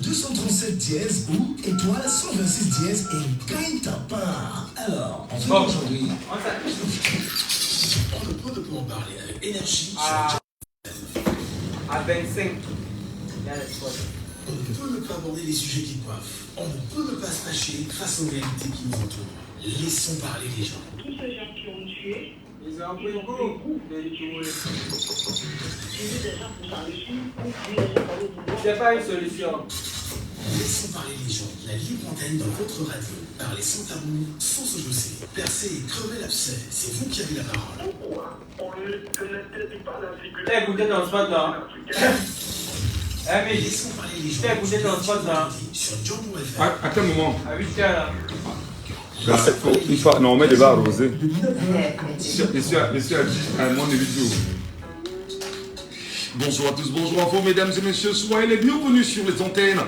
237 dièse ou étoile 126 dièse et gagne ta part. Alors, en fait, aujourd'hui, on ne peut pas en parler avec énergie à 25. On ne peut ne pas aborder les sujets qui coiffent. On ne peut ne pas se fâcher face aux réalités qui nous entourent. Laissons parler les gens. Tous ces gens qui ont tué, Ils ont pris beaucoup de tuer. tuer des gens pour s'enrichir, ou tuer des gens pour le pouvoir. C'est pas une solution. Laissons parler les gens. La libre antenne dans votre radio. Parlez sans tabou, sans se jausser. Percez et crevez l'abcès. C'est vous qui avez la parole. Pourquoi on ne traite pas la figure? Eh, vous êtes dans le spot là. Eh, mais Laissons parler les gens. vous êtes dans le spot là. Sur Django FM. À quel moment? À 8h là. Une fois, non, on met des barres arrosées. Monsieur a dit à moins de 8 jours. Bonjour à tous, bonjour à vous mesdames et messieurs, soyez les bienvenus sur les antennes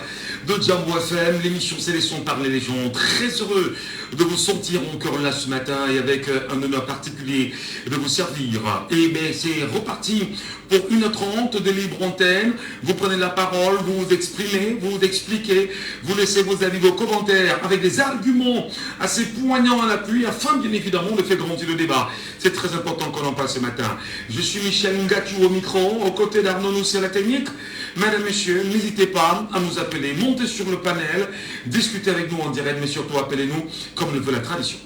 de Django FM, l'émission c'est les sons par les gens. Très heureux de vous sentir encore là ce matin et avec un honneur particulier de vous servir. Et bien c'est reparti pour 1h30 de libre antenne. Vous prenez la parole, vous vous exprimez, vous vous expliquez, vous laissez vos avis, vos commentaires avec des arguments assez poignants à l'appui afin bien évidemment de faire grandir le débat. C'est très important qu'on en parle ce matin. Je suis Michel Ngatou au micro, aux côtés d'Arnaud Noussi à la technique. Mesdames, Messieurs, n'hésitez pas à nous appeler, montez sur le panel, discutez avec nous en direct, mais surtout appelez-nous comme le veut la tradition.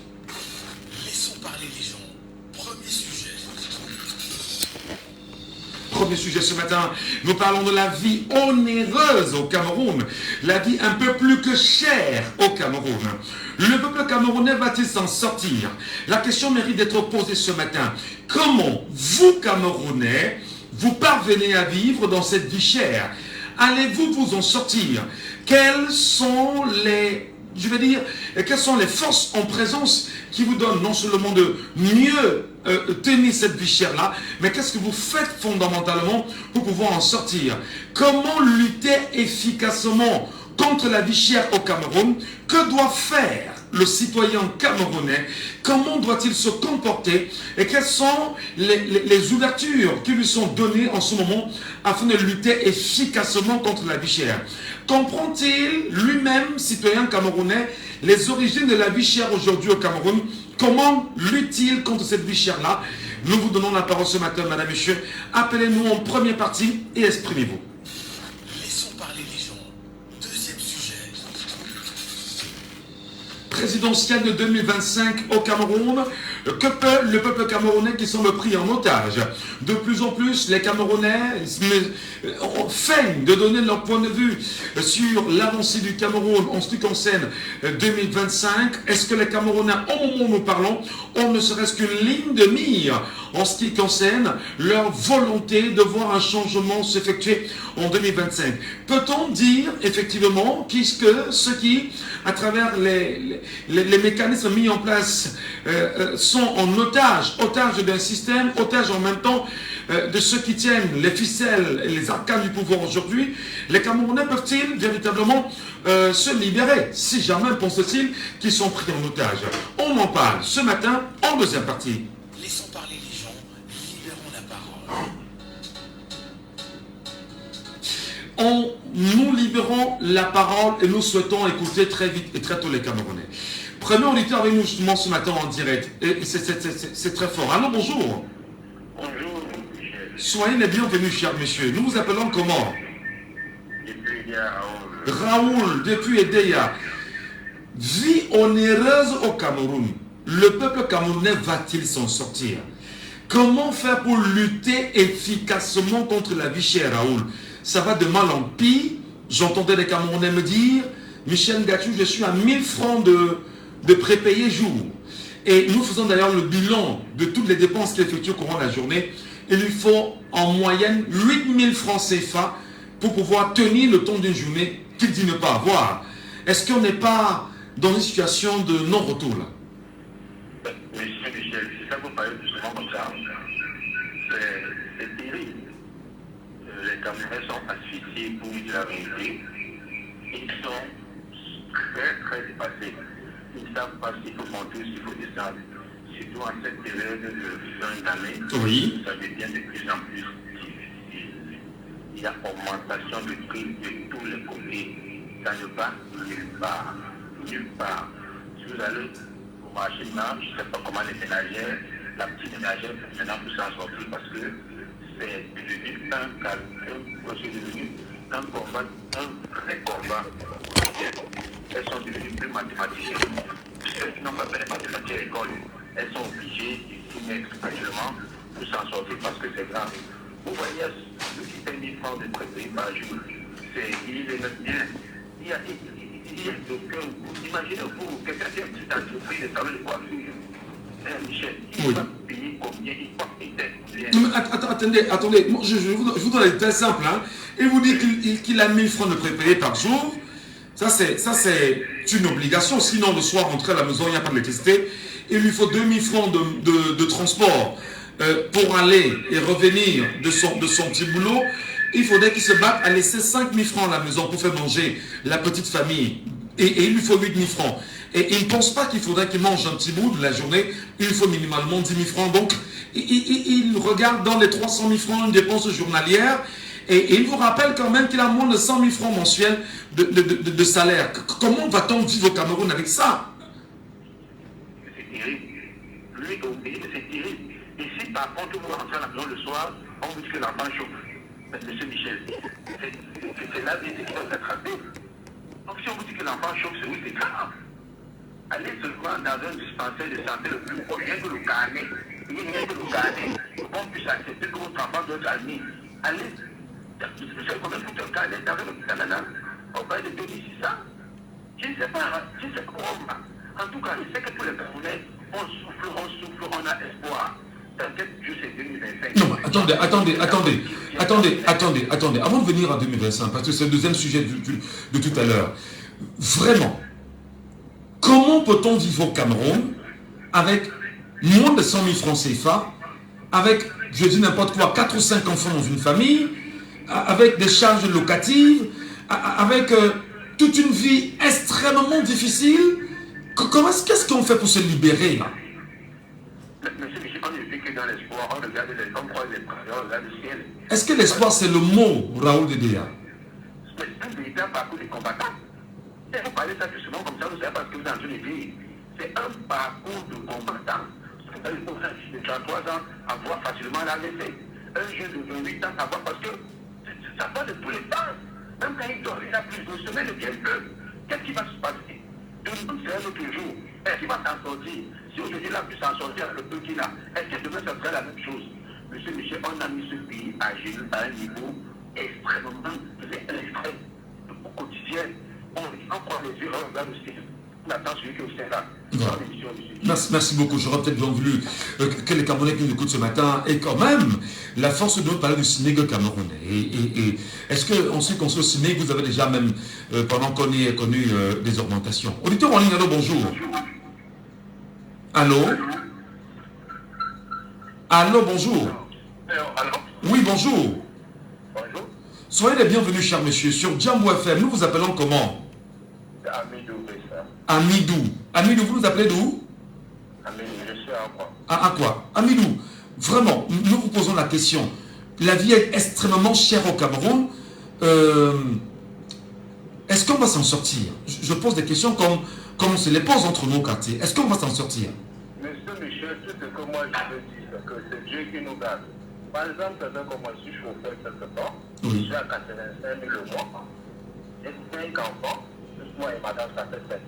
Laissons parler les gens. Premier sujet. Premier sujet ce matin, nous parlons de la vie onéreuse au Cameroun, la vie un peu plus que chère au Cameroun. Le peuple camerounais va-t-il s'en sortir? La question mérite d'être posée ce matin. Comment vous, Camerounais, vous parvenez à vivre dans cette vie chère? Allez-vous vous en sortir? Quelles sont les forces en présence qui vous donnent non seulement de mieux tenir cette vie chère-là, mais qu'est-ce que vous faites fondamentalement pour pouvoir en sortir? Comment lutter efficacement contre la vie chère au Cameroun? Que doit faire le citoyen camerounais? Comment doit-il se comporter? Et quelles sont les ouvertures qui lui sont données en ce moment afin de lutter efficacement contre la vie chère? Comprend-il lui-même, citoyen camerounais, les origines de la vie chère aujourd'hui au Cameroun? Comment lutte-t-il contre cette vie chère-là? Nous vous donnons la parole ce matin, madame, messieurs. Appelez-nous en première partie et exprimez-vous. Laissons parler les gens. Deuxième sujet. Présidentielle de 2025 au Cameroun, que peut le peuple camerounais qui semble pris en otage? De plus en plus, les Camerounais feignent de donner leur point de vue sur l'avancée du Cameroun en ce qui concerne 2025. Est-ce que les Camerounais, au moment où nous parlons, ont ne serait-ce qu'une ligne de mire en ce qui concerne leur volonté de voir un changement s'effectuer en 2025? Peut-on dire effectivement que ceux qui, à travers les mécanismes mis en place, sont en otage d'un système, otage en même temps de ceux qui tiennent les ficelles et les arcanes du pouvoir aujourd'hui, les Camerounais peuvent-ils véritablement se libérer, si jamais pense-t-il qu'ils sont pris en otage? On en parle ce matin en deuxième partie. Laissons parler les gens. Libérons la parole. Nous libérons la parole et nous souhaitons écouter très vite et très tôt les Camerounais. Premier auditeur avec nous justement ce matin en direct. Et c'est très fort. Alors bonjour. Bonjour, Michel. Soyez les bienvenus, chers messieurs. Nous vous appelons comment? Depuis Edea, Raoul, depuis Edea. Vie onéreuse au Cameroun. Le peuple camerounais va-t-il s'en sortir? Comment faire pour lutter efficacement contre la vie chère, Raoul? Ça va de mal en pire. J'entendais les Camerounais me dire, Michel Ngatou, je suis à 1000 francs de prépayé jour. Et nous faisons d'ailleurs le bilan de toutes les dépenses qu'il effectue au courant de la journée. Il lui faut en moyenne 8000 francs CFA pour pouvoir tenir le temps d'une journée qu'il dit ne pas avoir. Est-ce qu'on n'est pas dans une situation de non-retour là? Monsieur Michel, si ça vous paraît justement comme ça, c'est terrible. Les Camerounais sont asphyxiés pour dire la vérité. Ils sont très dépassés. Ils ne savent pas s'il faut monter ou s'il faut descendre. Surtout en cette période de fin d'année, Oui. ça devient de plus en plus difficile. Il y a augmentation de prix de tous les côtés. gagne pas nulle part. Nulle part. Si vous allez au marché maintenant, je ne sais pas comment les ménagères, la petite ménagère maintenant pour s'en sortir parce que c'est devenu un combat, un vrai combat. Elles sont devenues plus mathématiciennes. Celles qui n'ont pas fait les mathématiques à l'école, elles sont obligées de s'y mettre actuellement pour s'en sortir parce que c'est grave. Vous voyez, le système 1000 francs de préparer par jour, il est bien. Il y a d'aucun. Imaginez-vous, quelqu'un qui a une petite entreprise de salon de coiffure. Michel, il va payer combien? Il va payer combien? Attendez, je vous donne un détail simple. Hein. Il vous dit qu'il a 1000 francs de prépayés par jour. Ça, c'est une obligation. Sinon, le soir, rentrer à la maison, il n'y a pas d'électricité. Il lui faut 2000 francs de transport pour aller et revenir de son petit boulot. Il faudrait qu'il se batte à laisser 5000 francs à la maison pour faire manger la petite famille. Et il lui faut 8000 francs. Et il ne pense pas qu'il faudrait qu'il mange un petit bout de la journée. Il lui faut minimalement 10 000 francs. Donc, il regarde dans les 300 000 francs une dépense journalière. Et il vous rappelle quand même qu'il a moins de 100 000 francs mensuels de salaire. Comment va-t-on vivre au Cameroun avec ça? C'est terrible. Lui, au pays, c'est terrible. Ici, par contre, vous rentrez à la maison le soir, on vous dit que l'enfant chauffe. Monsieur Michel, c'est la vie qui va vous attraper. Donc, si on vous dit que l'enfant chauffe, c'est oui, c'est grave. Allez seulement dans un dispensaire de santé le plus proche, rien que le carnet. Rien que le carnet. On puisse accepter que votre enfant doit être admis. Allez. Vous savez combien coûte un carnet dans un hôpital maintenant? On va être 2600. Je ne sais pas, comment. En tout cas, je sais que pour les Camerounais, on souffle, on a espoir. T'inquiète, Dieu, c'est 2025. Non, attendez. Avant de venir à 2025, parce que c'est le deuxième sujet de tout à l'heure. Vraiment, comment peut-on vivre au Cameroun avec moins de 100 000 francs CFA, avec, je dis n'importe quoi, 4 ou 5 enfants dans une famille, avec des charges locatives, avec toute une vie extrêmement difficile? Qu'est-ce qu'on fait pour se libérer là? Monsieur Michel, on ne vit que dans l'espoir, on regarde les hommes, on regarde le ciel. Est-ce que l'espoir c'est le mot, Raoul Dedea? C'est un véritable parcours de combattant. Et vous parlez ça justement comme ça, vous savez pas ce que vous êtes en train de dire. C'est un parcours de combattant. Un jeune de 33 ans avoir facilement la laisser. Un jeune de 28 ans avoir parce que ça va de tous les temps. Même quand il dort, il a plus de semaines et bien peu. Qu'est-ce qui va se passer? Demain, c'est un autre jour. Est-ce qu'il va s'en sortir? Si aujourd'hui il a pu s'en sortir avec le peu qu'il a, est-ce que demain ça serait la même chose? Monsieur Michel, on a mis ce pays à genoux à un niveau extrêmement extrême. Au quotidien, on croit les yeux, on regarde le ciel. On attend celui qui est au Sénat. Merci beaucoup. J'aurais peut-être bien voulu que les Camerounais qui nous écoutent ce matin aient quand même la force de nous parler du Sénégal camerounais. Et est-ce qu'en ce qui concerne le Sénégal, vous avez déjà même, pendant qu'on ait connu des augmentations? Auditeur en ligne, allô, bonjour. Allô? Allô, bonjour. Allô? Oui, bonjour. Bonjour. Soyez les bienvenus, cher monsieur, sur Djambo FM. Nous vous appelons comment? Amidou, ça. Amidou, vous nous appelez d'où? Amidou, je suis à quoi? À quoi? Amidou, vraiment, nous vous posons la question. La vie est extrêmement chère au Cameroun. Est-ce qu'on va s'en sortir? Je pose des questions comme on se les pose entre nos quartiers. Est-ce qu'on va s'en sortir? Monsieur Michel, tout ce que moi je veux dire, c'est que c'est Dieu qui nous garde. Par exemple, quelqu'un comme moi, je suis chauffeur quelque part, je suis à 85 000 le mois. J'ai 5 enfants, juste moi et madame, ça fait 7.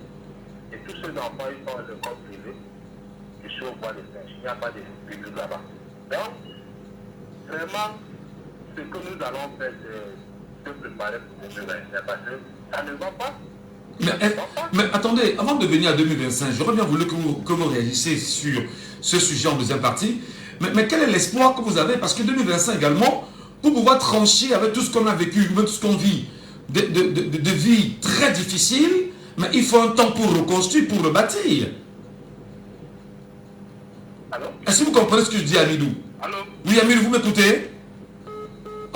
Et tous ces enfants, ils sont à l'école privée. Je suis au bois de Singe, il n'y a pas de public là-bas. Donc, vraiment, ce que nous allons faire, c'est se préparer pour 2025, parce que ça ne va pas. Mais attendez, avant de venir à 2025, j'aurais bien voulu que vous réagissiez sur ce sujet en deuxième partie. Mais quel est l'espoir que vous avez? Parce que 2025 également, pour pouvoir trancher avec tout ce qu'on a vécu, avec tout ce qu'on vit, de vie très difficile, mais il faut un temps pour reconstruire, pour rebâtir. Est-ce que vous comprenez ce que je dis, Amidou? Allô? Oui, Amidou, vous m'écoutez?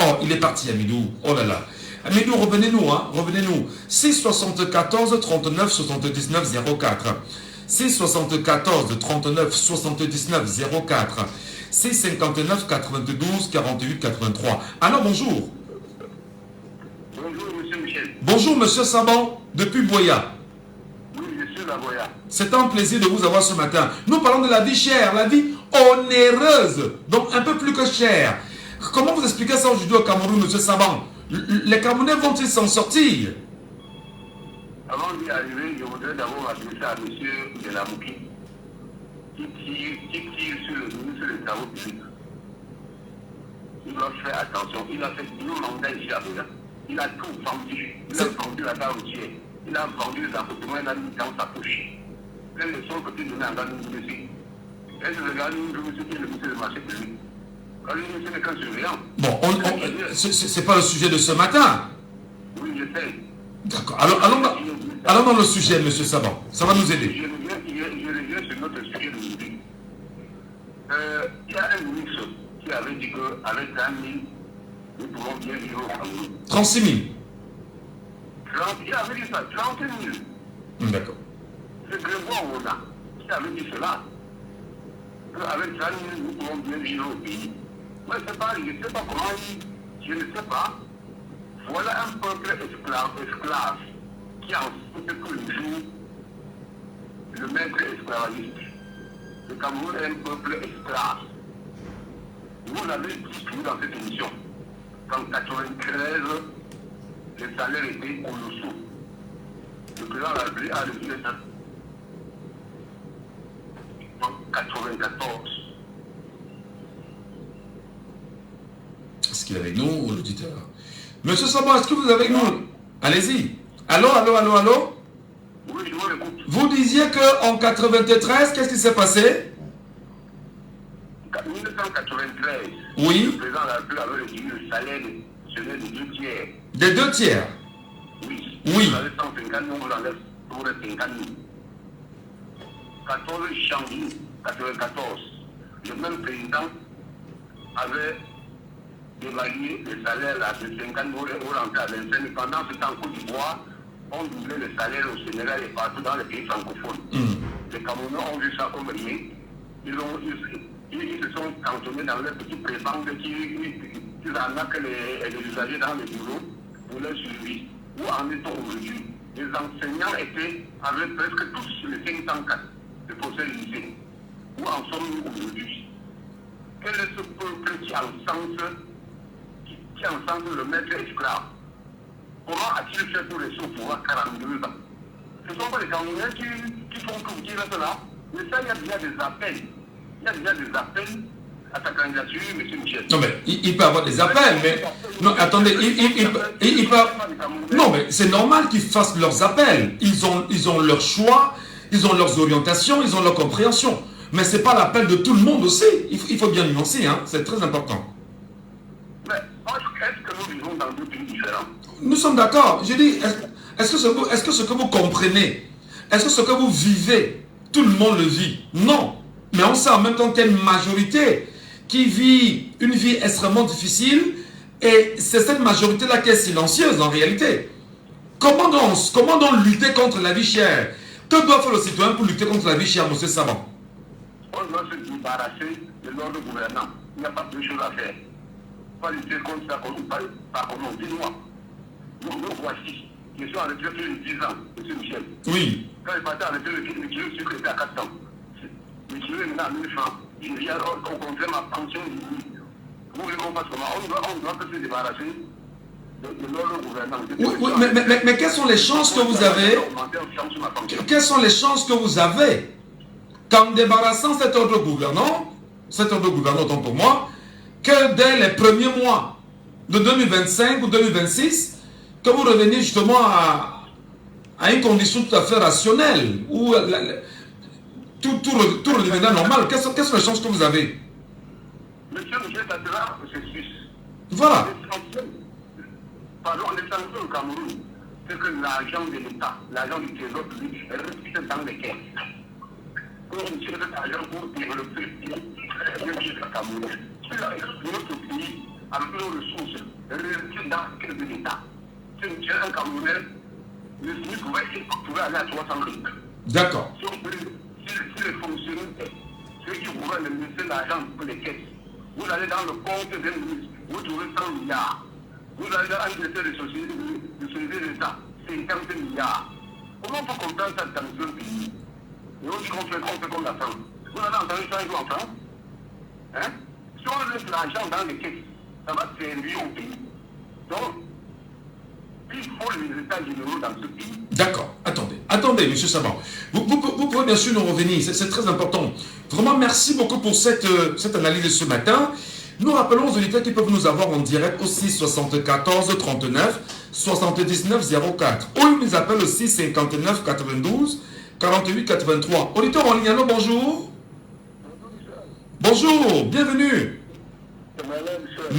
Oh, il est parti, Amidou. Oh là là. Amidou, revenez-nous, hein, revenez-nous. 674 39 79 04. 674 39 79 04. 659 92 48 83. Alors, bonjour. Bonjour, monsieur Michel. Bonjour, monsieur Saban, depuis Boya. Oui, je suis la Boya. C'est un plaisir de vous avoir ce matin. Nous parlons de la vie chère, la vie onéreuse, donc un peu plus que chère. Comment vous expliquez ça aujourd'hui au Cameroun, monsieur Saban? Les Camerounais vont-ils s'en sortir? Avant d'y arriver, je voudrais d'abord adresser à monsieur Delamouki, qui tire sur le ministre des Travaux publics. Il doit faire attention. Il a fait 2 mandats ici à Boya. Il a tout vendu. Il a vendu la gare routière. Il a vendu les appartements, il a mis dans sa poche. Plein de choses que tu donnais à Ganou Mboussé. Est-ce que le Ganou Mboussé qui est le ministre du marché public? Ganou Mboussé n'est qu'un surveillant. Bon, c'est pas le sujet de ce matin. Oui, je sais. D'accord. Allons dans le sujet, monsieur Saban. Ça va nous aider. Je reviens sur notre sujet d'aujourd'hui. Il y a un ministre qui avait dit qu'avec 30 000, nous pouvons bien vivre au Cameroun. 36 000. Il avait dit ça, 30 000. D'accord. C'est Grégoire Oda qui avait dit cela. Qu'avec 30 000, nous pouvons bien vivre au pays. Moi, je ne sais pas comment je ne sais pas. Voilà un peuple esclave qui en fait tous les jours le maître esclavagiste. Le Cameroun est un peuple esclave. Vous l'avez dit tout dans cette émission. Qu'en 1993, les salaires étaient colossaux. Le président de la République a réduit ça. En 1994. Est-ce qu'il est avec nous, l'auditeur? Monsieur Saban, est-ce que vous êtes avec nous? Allez-y. Allô? Oui, je vous écoute. Vous disiez qu'en 93, qu'est-ce qui s'est passé? En 1993, Oui. le président de la République avait réduit le salaire de 2 tiers. Des 2 tiers? Oui. Oui. Vous avez 150 000, vous enlève pour les 50 000. 14 janvier 1994, le même président avait d'évaluer les salaires là, de 50 000 euros rentrés à 25 000. Pendant ce temps, en Côte d'Ivoire, on doublait les salaires au Sénégal et partout dans les pays francophones. Les Camerounais ont vu ça comme rien. Ils se sont cantonnés dans les petits prébendes qui arnaquent les usagers dans les bureaux pour leur survie. Où en est-on aujourd'hui? Les enseignants avaient presque tous les 504 de procès lycée. Où en sommes-nous aujourd'hui? Quel est ce peuple qui encense le maître esclave? Comment a-t-il fait pour rester au pouvoir 42 ans? Ce ne sont pas les Camerounais qui font tout dire cela. Mais ça, il y a déjà des appels. Il y a déjà des appels à sa candidature, M. Michel. Non, mais il peut avoir des appels, mais... Non, attendez, il peut... Non, mais c'est normal qu'ils fassent leurs appels. Ils ont leur choix, ils ont leurs orientations, ils ont leur compréhension. Mais ce n'est pas l'appel de tout le monde aussi. Il faut bien nuancer, hein. C'est très important. Mais est-ce que nous vivons dans deux pays différents? Nous sommes d'accord. Je dis, est-ce que ce que vous comprenez, est-ce que ce que vous vivez, tout le monde le vit? Non. Mais on sait en même temps qu'il y a une majorité qui vit une vie extrêmement difficile et c'est cette majorité-là qui est silencieuse en réalité. Comment donc lutter contre la vie chère? Que doit faire le citoyen pour lutter contre la vie chère, M. Saban? On doit se débarrasser de l'ordre gouvernant. Il n'y a pas de choses à faire. Pas lutter contre ça par comment? Dis-moi. Nous voici. Je suis en retraite depuis 10 ans, M. Michel. Oui. Quand il partait en retraite, le kilo de sucre était à 400. Le kilo est maintenant à 1000 francs. Il vient au contraire ma pension. Vous voulez qu'on fasse comment? On doit se débarrasser de l'ordre gouvernant. Oui, mais quelles sont les chances que vous avez? Quelles sont les chances que vous avez qu'en débarrassant cet ordre gouvernant autant pour moi, que dès les premiers mois de 2025 ou 2026, que vous reveniez justement à une condition tout à fait rationnelle, où tout redeviendra normal? Quelles sont les chances que vous avez? Monsieur Michel, ça sera un processus. Voilà. L'essentiel au Cameroun, c'est que l'argent de l'État, l'argent du trésor public, reste dans les caisses. Pour utiliser cet argent pour développer le Cameroun. Si notre pays, avec nos ressources, reste dans les caisses de l'État, si nous tirons un Camerounais, le SMIC pouvait aller à 300 000. D'accord. Si les fonctionnaires, ceux qui gouvernent laisser l'argent pour les caisses, vous allez dans le compte d'un ministre, vous trouvez 100 milliards. Vous allez dans un directeur de société, de sauver l'État, 50 milliards. Comment on peut comprendre ça dans un pays? Et on dit qu'on fait comme la France. Vous avez entendu ça un jour en France? Hein? Si on laisse l'argent dans les caisses, ça va servir au pays. Donc, il faut les États généraux dans ce pays. D'accord. Attendez, M. Saban. Vous pouvez bien sûr nous revenir, c'est très important. Vraiment, merci beaucoup pour cette analyse de ce matin. Nous rappelons aux auditeurs qui peuvent nous avoir en direct au 6 74 39 79 04. Ou ils nous appellent au 6 59 92 48 83. Auditeur en ligne, allô, bonjour. Bonjour, bienvenue.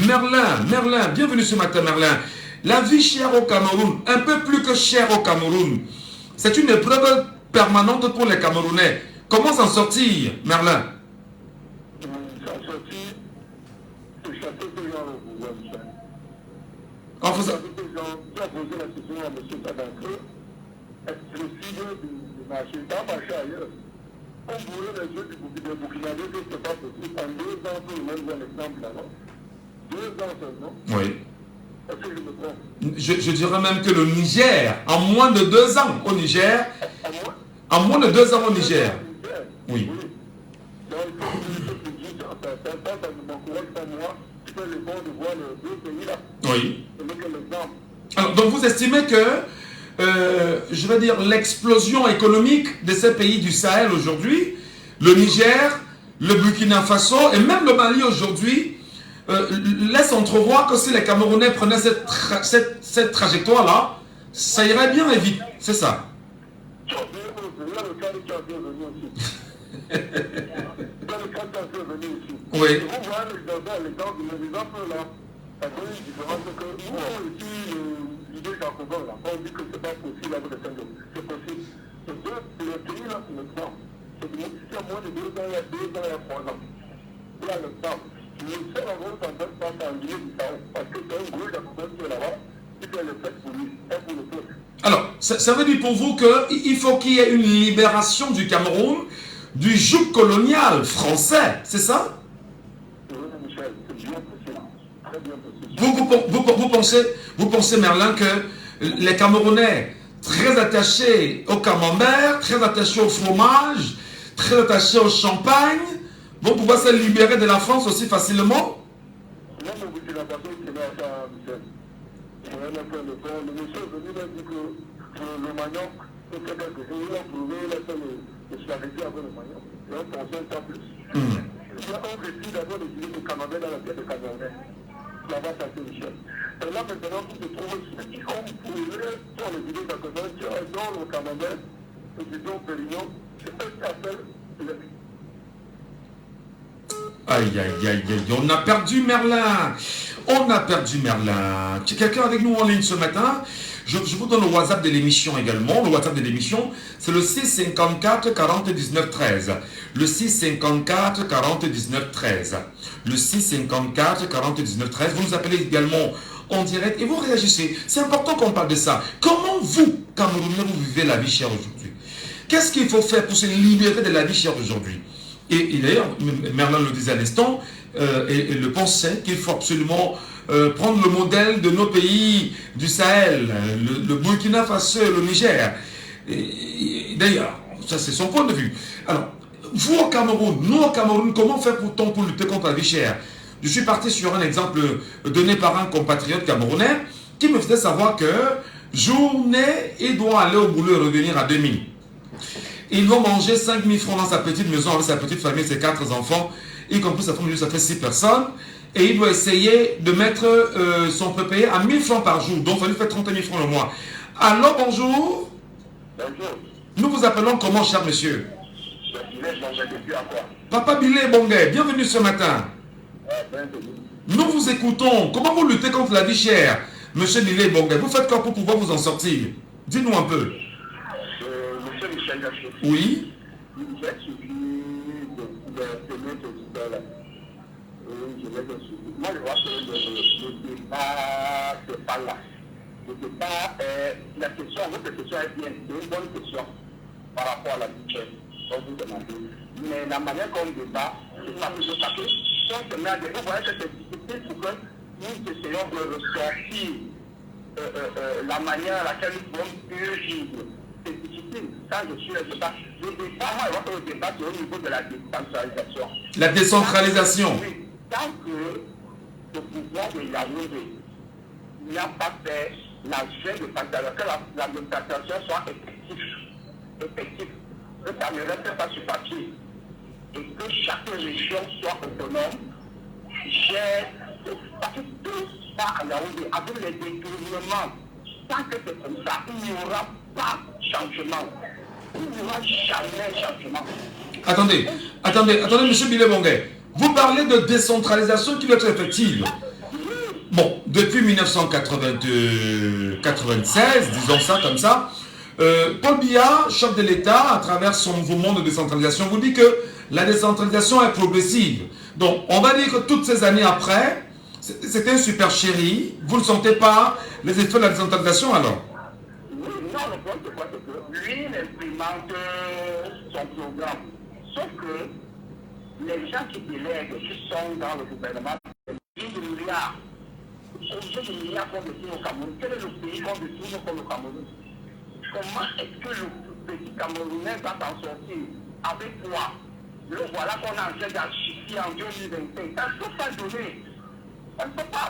Merlin, bienvenue ce matin, Merlin. La vie chère au Cameroun, un peu plus que chère au Cameroun, c'est une épreuve permanente pour les Camerounais. Comment s'en sortir, Merlin? S'en sortir, c'est chasser ces gens au pouvoir, Michel. En faisant... Tu as posé la question à M. Sadancre, est-ce possible de marcher, pas marcher ailleurs? On voulait les yeux du Burkinabé que ce n'est pas possible. En 2 ans, tout le monde voit l'exemple là-bas. 2 ans seulement. Oui. Est-ce que je me trompe? Je dirais même que le Niger, en moins de 2 ans au Niger, en moins de 2 ans au Niger. Oui. Donc, je dis, ça ne m'encourage pas moi, tu fais le bon de voir les 2 pays là. Oui. Ce n'est que l'exemple. Alors, donc vous estimez que, je vais dire, l'explosion économique de ces pays du Sahel aujourd'hui, le Niger, le Burkina Faso et même le Mali aujourd'hui, laisse entrevoir que si les Camerounais prenaient cette trajectoire-là, ça irait bien et vite. C'est ça. Tu as vu, là, le cas de qui est venu aussi. Dans le cas qui est venu aussi. Oui. Vous voyez l'exemple là, ça donne une différence que nous, ici, l'idée jacobin là, on dit que c'est pas possible avec le syndrome. C'est possible. Le pays là, c'est l'exemple. C'est que si à moins de 2 ans, il y a 2 ans, il y a 3 ans. Là, l'exemple. Le seul endroit où ça ne peut pas s'ennuyer du Sahel, parce que c'est un gros jacobin qui est là-bas, qui fait le fait pour lui, et pour le peuple. Alors, ça veut dire pour vous qu'il faut qu'il y ait une libération du Cameroun du joug colonial français, c'est ça? Oui, Michel, c'est bien possible. Très bien possible. Vous pensez, Merlin, que les Camerounais, très attachés au camembert, très attachés au fromage, très attachés au champagne, vont pouvoir se libérer de la France aussi facilement? Même au Burkina Faso, il tenait à ça, Michel. Le monsieur est venu dire que le manioc, c'est quelque chose, il a prouvé, il a fait le charité avec le manioc. Et on pensait ça plus. On réussit d'abord d'utiliser le camembert dans la tête de Camerounais. Là-bas, ça c'est Michel. Et là, maintenant, tu te trouves ceux qui ont prouvé sur les vidéos d'Acosan, qui ont dans le camembert, le bidon Pérignon, c'est eux qui appellent les... Aïe, on a perdu Merlin. Quelqu'un avec nous en ligne ce matin? Je vous donne le WhatsApp de l'émission également. Le WhatsApp de l'émission, c'est le 654 40 19 13. Le 654 40 19 13. Le 654 40 19 13. Vous nous appelez également en direct et vous réagissez. C'est important qu'on parle de ça. Comment vous, Camerounais, vous vivez la vie chère aujourd'hui? Qu'est-ce qu'il faut faire pour se libérer de la vie chère aujourd'hui? Et d'ailleurs, Merlin le disait à l'instant, et le pensait qu'il faut absolument prendre le modèle de nos pays du Sahel, le Burkina Faso et le Niger. D'ailleurs, ça c'est son point de vue. Alors, vous au Cameroun, nous au Cameroun, comment fait-on pour lutter contre la vie chère? Je suis parti sur un exemple donné par un compatriote camerounais qui me faisait savoir que journée, il doit aller au boulot et revenir à 2000. Il doit manger 5 000 francs dans sa petite maison avec sa petite famille, ses 4 enfants, y compris sa famille, ça fait 6 personnes. Et il doit essayer de mettre son prépayé à 1 000 francs par jour. Donc, ça lui fait 30 000 francs le mois. Alors, bonjour. Bonjour. Nous vous appelons comment, cher monsieur? Quoi? Papa Bilé Bongué, bienvenue ce matin. Nous vous écoutons. Comment vous luttez contre la vie chère, monsieur Bilé Bongué? Vous faites quoi pour pouvoir vous en sortir? Dites-nous un peu. Monsieur Michel Gachet. Oui. J'ai suivi de notre auditeur là. Moi, je vois que le débat se parle là. Le débat est. La question, votre question est bien. C'est une bonne question par rapport à la budget. Donc, vous demandez. Mais la manière qu'on débat, c'est pas toujours parce que si on se met à dire, vous voyez que c'est difficile pour que nous essayons de ressortir la manière à laquelle nous pouvons mieux vivre. C'est difficile. Ça, je suis le débat. Le débat, moi, je vois que le débat, c'est au niveau de la décentralisation. La décentralisation. Oui. Tant que le pouvoir de Yaoundé n'a pas fait la chaîne de décentralisation, que la décentralisation soit effective, que ça ne reste pas sur papier, et que chaque région soit autonome, parce que tout ça à Yaoundé, avec les détournements, tant que c'est comme ça, il n'y aura pas changement. Il n'y aura jamais changement. Attendez, M. Billet-Bonguet. Vous parlez de décentralisation qui doit être effective. Bon, depuis 1996, disons ça comme ça, Paul Biya, chef de l'État, à travers son mouvement de décentralisation, vous dit que la décentralisation est progressive. Donc, on va dire que toutes ces années après, c'était un super chéri. Vous ne sentez pas les effets de la décentralisation alors? Oui, non, le point c'est quoi? C'est que lui, il implémente son programme. Sauf que les gens qui délèguent, qui sont dans le gouvernement, ils disent milliards. Combien de milliards qu'on destine au Cameroun? Quel est le pays qu'on destine comme le Cameroun? Comment est-ce que le petit Camerounais va s'en sortir? Avec quoi? Le voilà qu'on a en train d'archiver en 2025. Ça ne peut pas donner. Ça ne peut pas.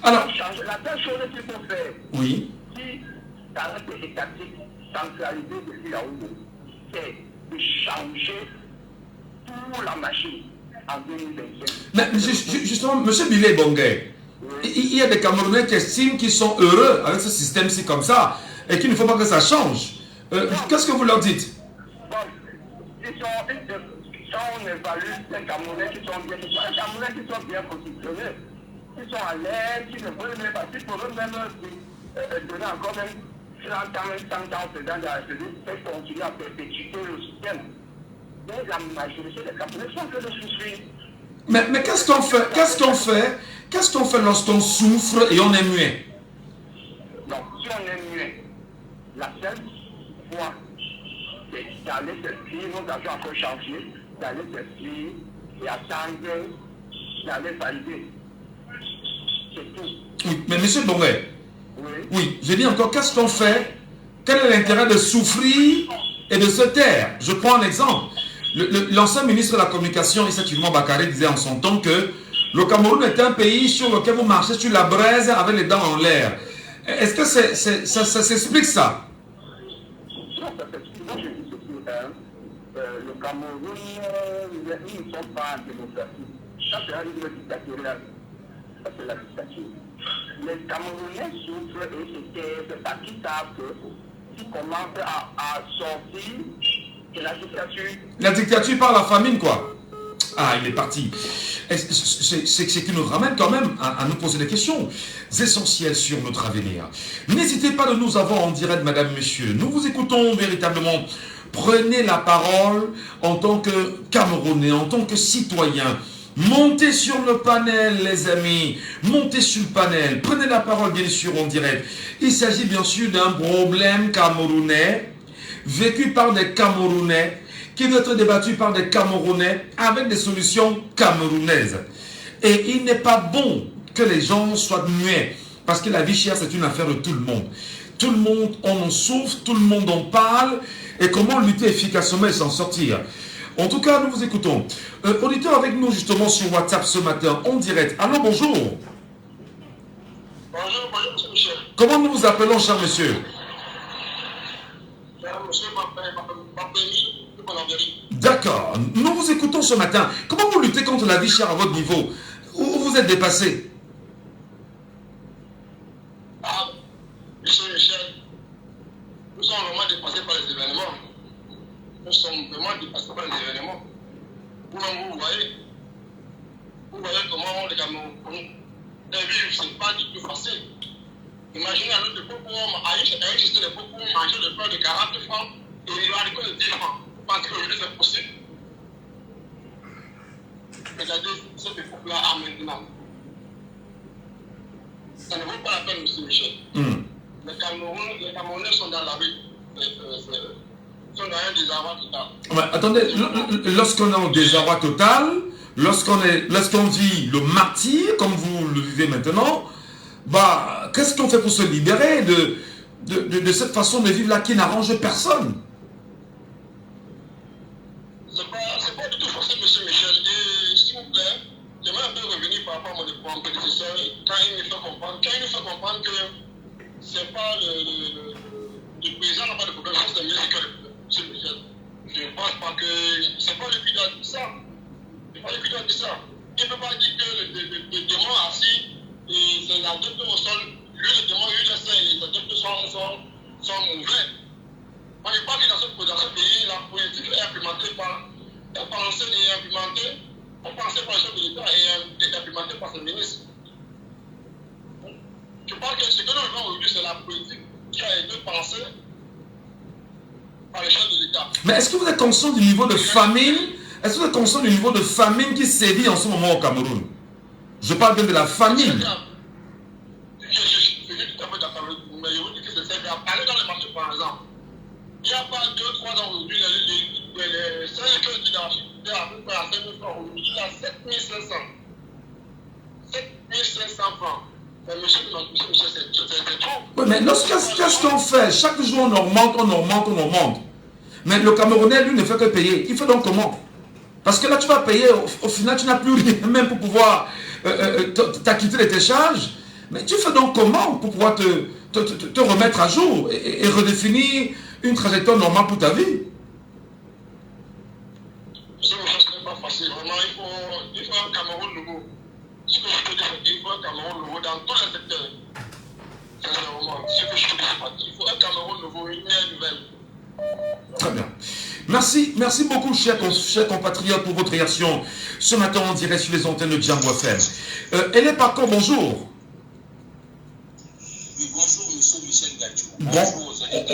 Alors, la seule chose qu'il faut faire, oui. si ça reste étatique, centralisé depuis Yaoundé, c'est de changer toute la machine en 2025. Mais justement, M. Billet-Bonguet, il y a des Camerounais qui estiment qu'ils sont heureux avec ce système-ci comme ça et qu'il ne faut pas que ça change. Qu'est-ce que vous leur dites? Bon, si on évalue les Camerounais qui sont bien, les Camerounais qui sont bien positionnés, qui sont à l'aise, qui ne veulent même pas, qui pourraient même donner encore même 30 ans, 100 ans au président de la République, pour continuer à perpétuer le système. Mais la majorité des Camerounais sont que de souffrir. Mais qu'est-ce qu'on fait? Qu'est-ce qu'on fait lorsqu'on souffre et on est muet? Donc, si on est muet, la seule voie, c'est d'aller s'inscrire, nous avons encore changé, d'aller s'inscrire et attendre d'aller valider. C'est tout. Oui, mais M. Bonguet, oui, je dis encore, qu'est-ce qu'on fait? Quel est l'intérêt de souffrir et de se taire? Je prends un exemple. L'ancien ministre de la Communication, Issa Tchilima Bakary, disait en son temps que le Cameroun est un pays sur lequel vous marchez sur la braise avec les dents en l'air. Est-ce que ça s'explique ça? Non, ça s'explique. Moi, je dis ceci. Le Cameroun, nous ne sommes pas en démocratie. Ça, c'est un livre dictatorial. Ça, c'est la dictature. Les Camerounais souffrent et c'est parce qu'ils savent qu'ils commencent à sortir de la dictature. La dictature par la famine, quoi. Ah, il est parti. C'est qui nous ramène quand même à nous poser des questions essentielles sur notre avenir. N'hésitez pas de nous avoir en direct, madame, monsieur. Nous vous écoutons véritablement. Prenez la parole en tant que Camerounais, en tant que citoyen. Montez sur le panel, les amis. Montez sur le panel. Prenez la parole, bien sûr, en direct. Il s'agit bien sûr d'un problème camerounais vécu par des Camerounais, qui doit être débattu par des Camerounais avec des solutions camerounaises. Et il n'est pas bon que les gens soient muets, parce que la vie chère, c'est une affaire de tout le monde. Tout le monde en souffre, tout le monde en parle, et comment lutter efficacement et s'en sortir. En tout cas, nous vous écoutons. Auditeur avec nous justement sur WhatsApp ce matin, en direct. Allô, bonjour. Bonjour, monsieur Michel. Comment nous vous appelons, cher monsieur? Monsieur Papéry, de Bonaveri. D'accord. Nous vous écoutons ce matin. Comment vous luttez contre la vie chère à votre niveau? Où vous êtes dépassé? Ah, monsieur Michel, nous sommes vraiment dépassés par les événements. Nous sommes vraiment dépassés par les événements. Vous-même, vous voyez comment les Camerounais vivent, c'est pas du tout facile. Imaginez à notre époque, à une certaine époque, on mangeait le pain de 40 francs et il va aller de 10 francs. Vous pensez qu'aujourd'hui c'est possible? Regardez cette époque-là à maintenant. Ça ne vaut pas la peine, monsieur Michel. Les Camerounais sont dans la rue. Sont dans un désarroi total. Ouais, attendez, lorsqu'on est en désarroi total, lorsqu'on vit le martyr, comme vous le vivez maintenant, bah, qu'est-ce qu'on fait pour se libérer de cette façon de vivre là qui n'arrange personne? C'est pas du tout facile, monsieur Michel. Et s'il vous plaît, j'aimerais un peu revenir par rapport à mon prédécesseur quand il me fait comprendre que c'est pas le président n'a pas de problème, c'est le ministre qui a le problème, monsieur Michel. Je ne pense pas que c'est pas lui qui doit dire ça. C'est pas lui qui doit dire ça. Il ne peut pas dire que le démon assis et c'est l'adepte au sol. Lui, le démon, lui, le saint et les adeptes sont mauvais. Moi, je pense que dans ce pays, la politique est implémentée par la pensée et implémentée, on pensait par le chef de l'État et implémentée par ses ministres. Je pense que ce que nous vivons aujourd'hui, c'est la politique qui a été pensée par le chef de l'État. Mais est-ce que vous êtes conscient du niveau de famine? Est-ce que vous êtes conscient du niveau de famine qui sévit en ce moment au Cameroun? Je parle bien de la famine. Je suis tout à fait d'accord, mais je vous dis que c'est sévère. Allez dans les marchés, par exemple. Il n'y a pas 2-3 ans aujourd'hui, les 5 que il a à peu près à 5 000 francs. Aujourd'hui, il a 7 500. 7 500 francs. Mais monsieur, c'est trop. Oui, mais qu'est-ce qu'on fait? Chaque jour, on augmente. Mais le Camerounais, lui, ne fait que payer. Il fait donc comment? Parce que là, tu vas payer, au final, tu n'as plus rien même pour pouvoir t'acquitter de tes charges. Mais tu fais donc comment pour pouvoir te remettre à jour et redéfinir une trajectoire normale pour ta vie? Ce n'est pas facile. Vraiment, il faut un Cameroun nouveau. Ce que je peux dire, c'est qu'il faut un Cameroun nouveau dans tous les secteurs. Sincèrement, ce que je peux dire, c'est qu'il faut un Cameroun nouveau, une ère nouvelle. Très bien. Merci beaucoup, chers compatriotes, pour votre réaction ce matin en direct sur les antennes de Djambo FM. Hélène Parco, bonjour. Oui, bonjour, monsieur Michel Gadjou. Bon,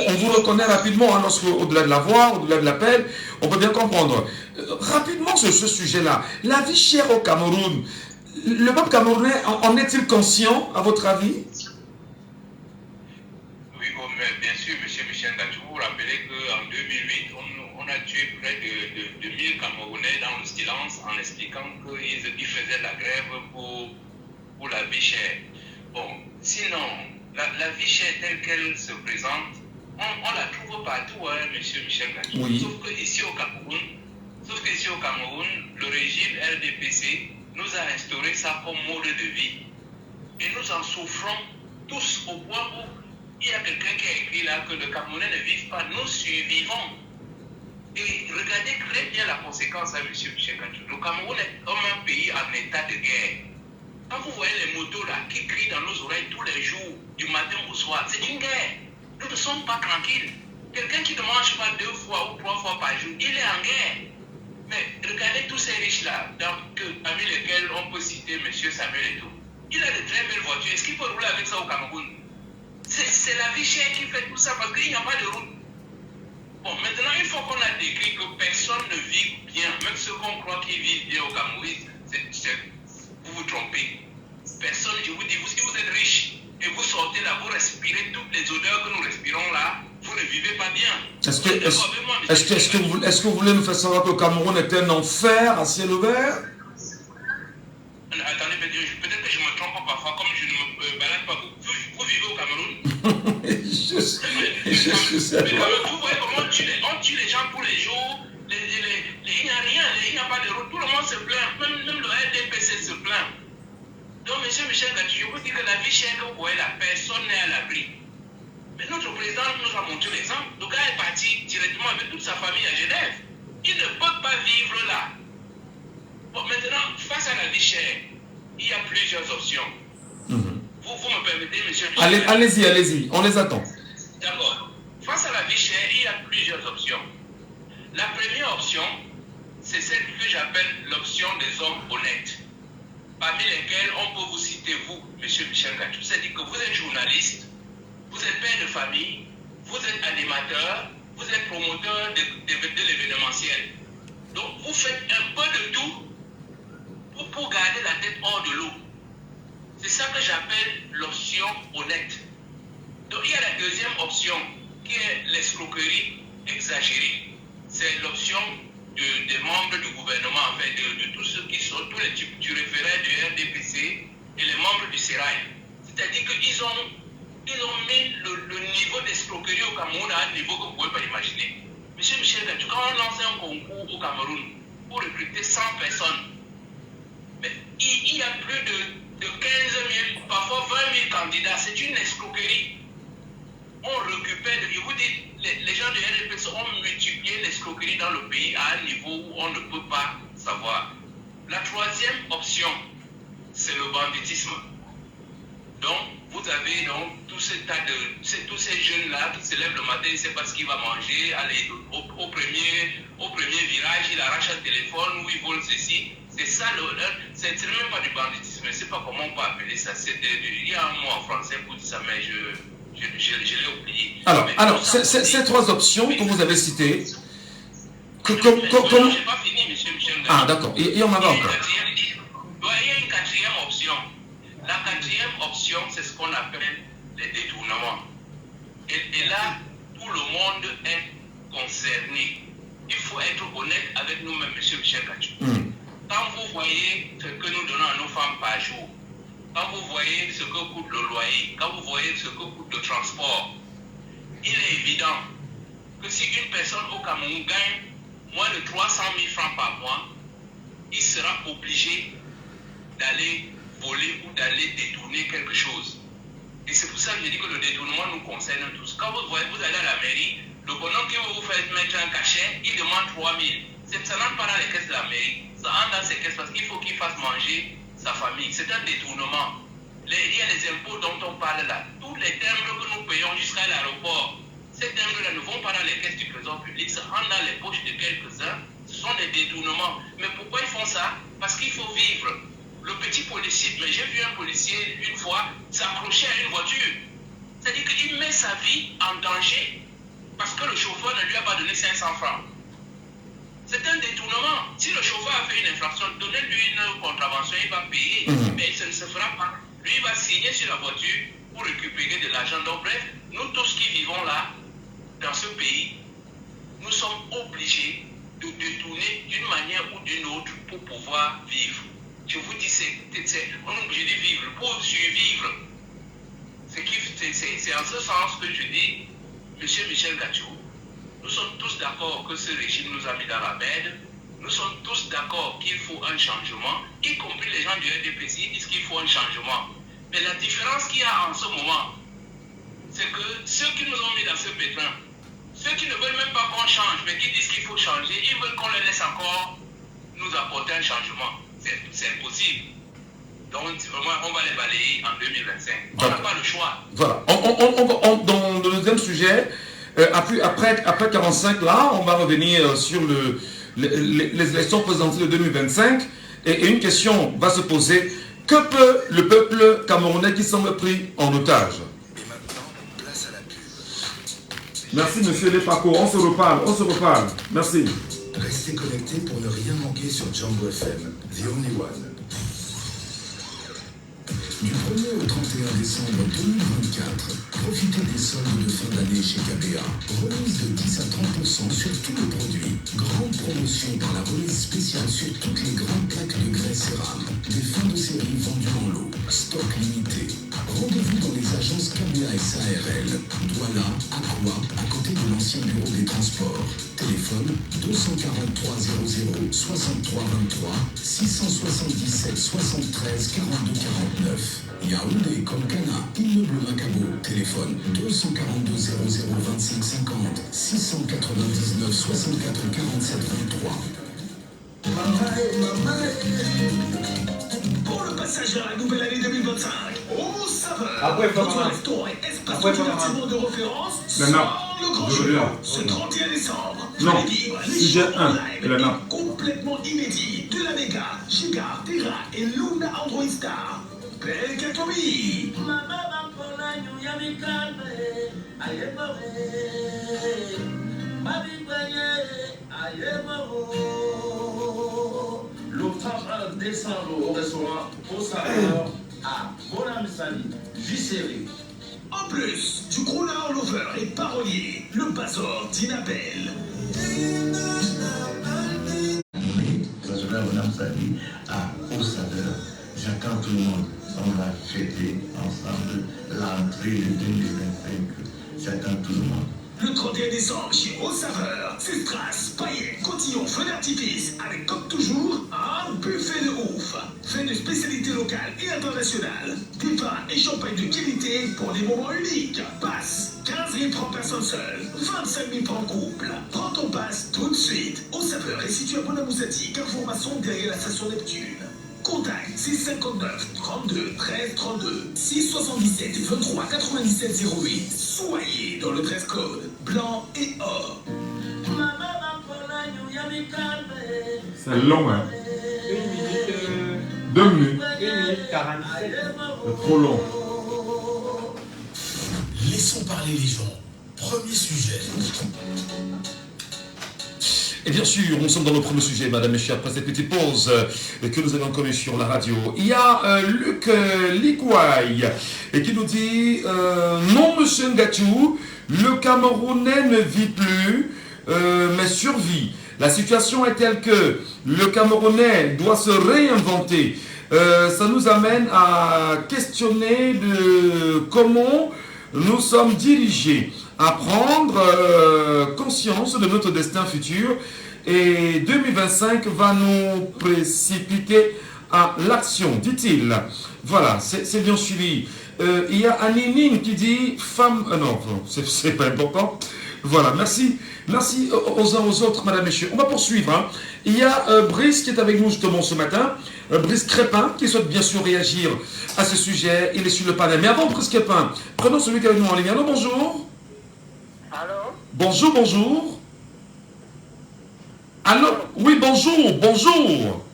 on vous reconnaît rapidement, hein, lorsque, au-delà de la voix, au-delà de l'appel, on peut bien comprendre. Rapidement sur ce sujet-là, la vie chère au Cameroun, le peuple camerounais en est-il conscient, à votre avis? Oui, bien sûr, monsieur Michel Gadjou, vous rappelez qu'en 2008, on a tué près de 1000 Camerounais dans le silence en expliquant qu'ils faisaient la grève pour la vie chère. Bon, sinon, la vie chère telle qu'elle se présente, on la trouve partout, hein, monsieur Michel Gadjou. Oui. Sauf qu'ici au Cameroun, le régime RDPC nous a instauré ça comme mode de vie. Et nous en souffrons tous au point où il y a quelqu'un qui a écrit là que le Camerounais ne vit pas, nous survivons. Et regardez très bien la conséquence, hein, monsieur Michel Gadjou. Le Cameroun est comme un pays en état de guerre. Quand vous voyez les motos là qui crient dans nos oreilles tous les jours, du matin au soir, c'est une guerre. Nous ne sommes pas tranquilles. Quelqu'un qui ne mange pas 2 fois ou 3 fois par jour, il est en guerre. Mais regardez tous ces riches-là, parmi lesquels on peut citer M. Samuel Eto'o. Il a de très belles voitures. Est-ce qu'il faut rouler avec ça au Cameroun? C'est la vie chère qui fait tout ça parce qu'il n'y a pas de route. Bon, maintenant, une fois qu'on a décrit que personne ne vit bien, même ceux qu'on croit qu'ils vivent bien au Cameroun, vous vous trompez. Personne, je vous dis, si vous êtes riche et vous sortez là, vous respirez toutes les odeurs que nous respirons là, vous ne vivez pas bien. Est-ce que vous voulez nous faire savoir que le Cameroun est un enfer à ciel ouvert? Attendez, peut-être que je me trompe parfois, comme je ne me balade pas. Vous vivez au Cameroun? je sais. Mais vous voyez comment on tue les gens tous les jours. Il n'y a rien, il n'y a pas de route. Tout le monde se plaint. Même le RDPC se plaint. Donc, monsieur Michel Gadjou, je vous dis que la vie chère que vous voyez là, personne n'est à l'abri. Mais notre président nous a montré l'exemple. Le gars est parti directement avec toute sa famille à Genève. Il ne peut pas vivre là. Bon, maintenant, face à la vie chère, il y a plusieurs options. Vous me permettez, monsieur Michel? Allez-y, on les attend. D'accord. Face à la vie chère, il y a plusieurs options. La première option, c'est celle que j'appelle l'option des hommes honnêtes, parmi lesquels on peut vous citer, vous, monsieur Michel Gadjou. C'est-à-dire que vous êtes journaliste, vous êtes père de famille, vous êtes animateur, vous êtes promoteur de l'événementiel. Donc, vous faites un peu de tout pour garder la tête hors de l'eau. C'est ça que j'appelle l'option honnête. Donc, il y a la deuxième option, qui est l'escroquerie exagérée. C'est l'option des membres du gouvernement, en fait, de tous ceux qui sont, tous les référents du RDPC et les membres du SERAI. C'est-à-dire qu'ils ont mis le niveau d'escroquerie au Cameroun à un niveau que vous ne pouvez pas imaginer. Monsieur Michel Gadjou, quand on lance un concours au Cameroun pour recruter 100 personnes, mais il y a plus de 15 000, parfois 20 000 candidats. C'est une escroquerie. On récupère, je vous dis, les gens du RDPC ont multiplié l'escroquerie dans le pays à un niveau où on ne peut pas savoir. La troisième option, c'est le banditisme. Donc, vous avez donc tous ces jeunes-là qui se lèvent le matin, ils ne savent pas ce qu'il va manger. Allez, au premier virage, il arrache un téléphone ou il vole ceci. C'est ça, c'est même pas du banditisme. Je ne sais pas comment on peut appeler ça. Il y a un mot en français pour dire ça, mais je l'ai oublié. Alors ces trois options que vous avez citées, je n'ai pas fini, monsieur Michel. Ah, d'accord. Il y en avait encore. Il y a une quatrième option. La quatrième option, c'est ce qu'on appelle les détournements. Et là, tout le monde est concerné. Il faut être honnête avec nous-mêmes, monsieur Michel Gadjou. Quand vous voyez ce que nous donnons à nos femmes par jour, quand vous voyez ce que coûte le loyer, quand vous voyez ce que coûte le transport, il est évident que si une personne au Cameroun gagne moins de 300 000 francs par mois, il sera obligé d'aller voler ou d'aller détourner quelque chose. Et c'est pour ça que je dis que le détournement nous concerne tous. Quand vous voyez, vous allez à la mairie, le bonhomme qui va vous faire mettre un cachet, il demande 3 000. Ça n'entre pas dans les caisses de la mairie, ça entre dans ses caisses parce qu'il faut qu'il fasse manger sa famille. C'est un détournement. Il y a les impôts dont on parle là. Tous les timbres que nous payons jusqu'à l'aéroport, ces timbres-là ne vont pas dans les caisses du trésor public, ça rentre dans les poches de quelques-uns. Ce sont des détournements. Mais pourquoi ils font ça? Parce qu'il faut vivre. Le petit policier, mais j'ai vu un policier une fois s'accrocher à une voiture. C'est-à-dire qu'il met sa vie en danger parce que le chauffeur ne lui a pas donné 500 francs. C'est un détournement. Si le chauffeur a fait une infraction, donnez-lui une contravention, il va payer, mais ça ne se fera pas. Lui, il va signer sur la voiture pour récupérer de l'argent. Donc, bref, nous tous qui vivons là, dans ce pays, nous sommes obligés de détourner d'une manière ou d'une autre pour pouvoir vivre. Je vous dis, on est obligé de vivre pour survivre. C'est en ce sens que je dis, monsieur Michel Gadjou, nous sommes tous d'accord que ce régime nous a mis dans la merde. Nous sommes tous d'accord qu'il faut un changement, y compris les gens du RDPC, ils disent qu'il faut un changement. Mais la différence qu'il y a en ce moment, c'est que ceux qui nous ont mis dans ce pétrin, ceux qui ne veulent même pas qu'on change, mais qui disent qu'il faut changer, ils veulent qu'on les laisse encore nous apporter un changement. C'est impossible. Donc, vraiment, on va les balayer en 2025. On n'a pas le choix. Voilà. Dans le deuxième sujet, après 45, là, on va revenir sur les élections présidentielles de 2025. Et une question va se poser. Que peut le peuple camerounais qui semble pris en otage? Et maintenant, place à la pub. Merci, monsieur Lepako. On se reparle. Merci. Restez connectés pour ne rien manquer sur Django FM, The Only One. Du 1er au 31 décembre 2024, profitez des soldes de fin d'année chez KBA. Remise de 10 à 30% sur tous les produits. Grande promotion par la remise spéciale sur toutes les grandes plaques de grès cérame. Des fins de série vendues en lot. Stock limité. Rendez-vous dans les agences KBA SARL. Douala, Aqua, à côté de l'ancien bureau des transports. Téléphone 243 00 63 23 677 73 42 49. Yaoundé comme Cana, immeuble Macabo. Téléphone 242 00 25 50 699 64 47 23. Pour le passage à la nouvelle année 2025, au saveur, Après, votre restaurant et espace de divertissement de référence sans le grand jeu. Ce 31 décembre, Non. vivre les Sujet shows 1, live Elena. complètement inédits de la Mega, Giga, Terra et Luna Android Star. Belkatomi. Le 31 décembre au restaurant Au Saveur à Bonamsali, Giséré. En plus, du crooner lover et parolier, le Bazor d'Inabel. Restaurant Bonamsali à Au Saveur, j'attends tout le monde. On va fêter ensemble l'entrée de 2025. J'attends tout le monde. Le 31 décembre, chez Aux Saveurs, c'est strass, paillettes, cotillons, feux d'artifice, avec comme toujours, un buffet de ouf. Fait de spécialités locales et internationales. Des vins et champagne de qualité pour des moments uniques. Passe 15 000 francs personne seule, 25 000 francs couple. Prends ton passe tout de suite. Aux Saveurs est situé à Bonamoussati, carrefour Maçon derrière la station Neptune. Contact 659 32 13 32 677 23 97 08. Soyez dans le dress code blanc et or. C'est long, hein? 1 minute, 2 minutes. 1 minute 47. C'est trop long. Laissons parler les gens. Premier sujet. Et bien sûr, nous sommes dans le premier sujet, madame et chers, après cette petite pause que nous avons connue sur la radio. Il y a Luc Ligouaï qui nous dit non, monsieur Ngachou, le Camerounais ne vit plus, mais survit. La situation est telle que le Camerounais doit se réinventer. Ça nous amène à questionner de comment nous sommes dirigés, à prendre conscience de notre destin futur, et 2025 va nous précipiter à l'action, dit-il. Voilà, c'est bien suivi. Il y a Anine qui dit femme... non, c'est pas important. Voilà, merci aux uns aux autres, madame et messieurs. On va poursuivre. Hein. Il y a Brice qui est avec nous justement ce matin, Brice Crépin, qui souhaite bien sûr réagir à ce sujet. Il est sur le panel. Mais avant Brice Crépin, prenons celui qui est avec nous en ligne. Allô, bonjour. Allô? Bonjour, bonjour. Allô? Oui, bonjour, bonjour.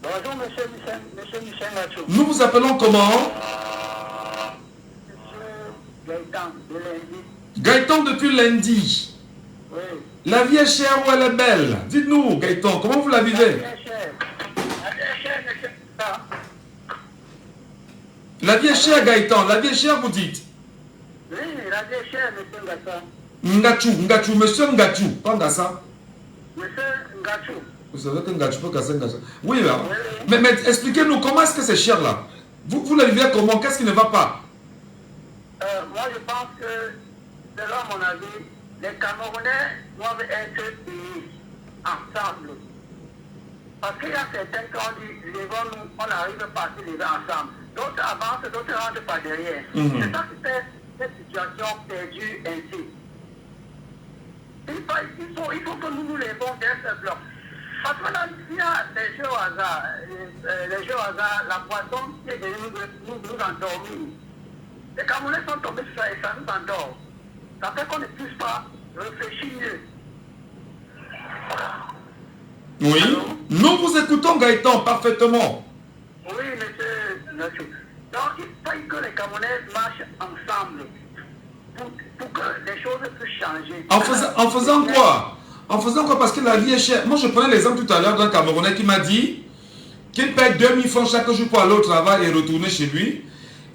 Bonjour, monsieur Michel Nacho. Nous vous appelons comment? Monsieur Gaëtan, de lundi. Gaëtan depuis lundi. Oui. La vie est chère ou elle est belle? Dites-nous, Gaëtan, comment vous la vivez? La vie est chère. La vie est chère, monsieur. La vie est chère, Gaëtan. La vie est chère, vous dites? Oui, la vie est chère, monsieur Gaëtan. Ngachou, monsieur Ngachou, pas Ngassa. Monsieur Ngachou. Vous savez que Ngachou peut casser Ngassa. Oui, là. Mais expliquez-nous, comment est-ce que c'est cher là? Vous la vivez comment? Qu'est-ce qui ne va pas? Moi, je pense que, selon mon avis, les Camerounais doivent être unis ensemble. Parce qu'il y a certains qui ont dit, levons-nous, on n'arrive pas à se lever ensemble. D'autres avancent, d'autres rentrent par derrière. C'est ça qui fait cette situation perdue ainsi. Il faut que nous nous levons d'un seul bloc. Parce que là, il y a les jeux au hasard, la poisson qui est venue nous endormir. Les Camerounais sont tombés sur ça et ça nous endort. Ça fait qu'on ne puisse pas réfléchir mieux. Oui. Alors, nous vous écoutons, Gaëtan, parfaitement. oui, monsieur. Donc, il faut que les Camerounais marchent ensemble pour que les choses puissent changer. En faisant quoi? En faisant quoi? Parce que la vie est chère. Moi, je prenais l'exemple tout à l'heure d'un Camerounais qui m'a dit qu'il paye 2000 francs chaque jour pour aller au travail et retourner chez lui.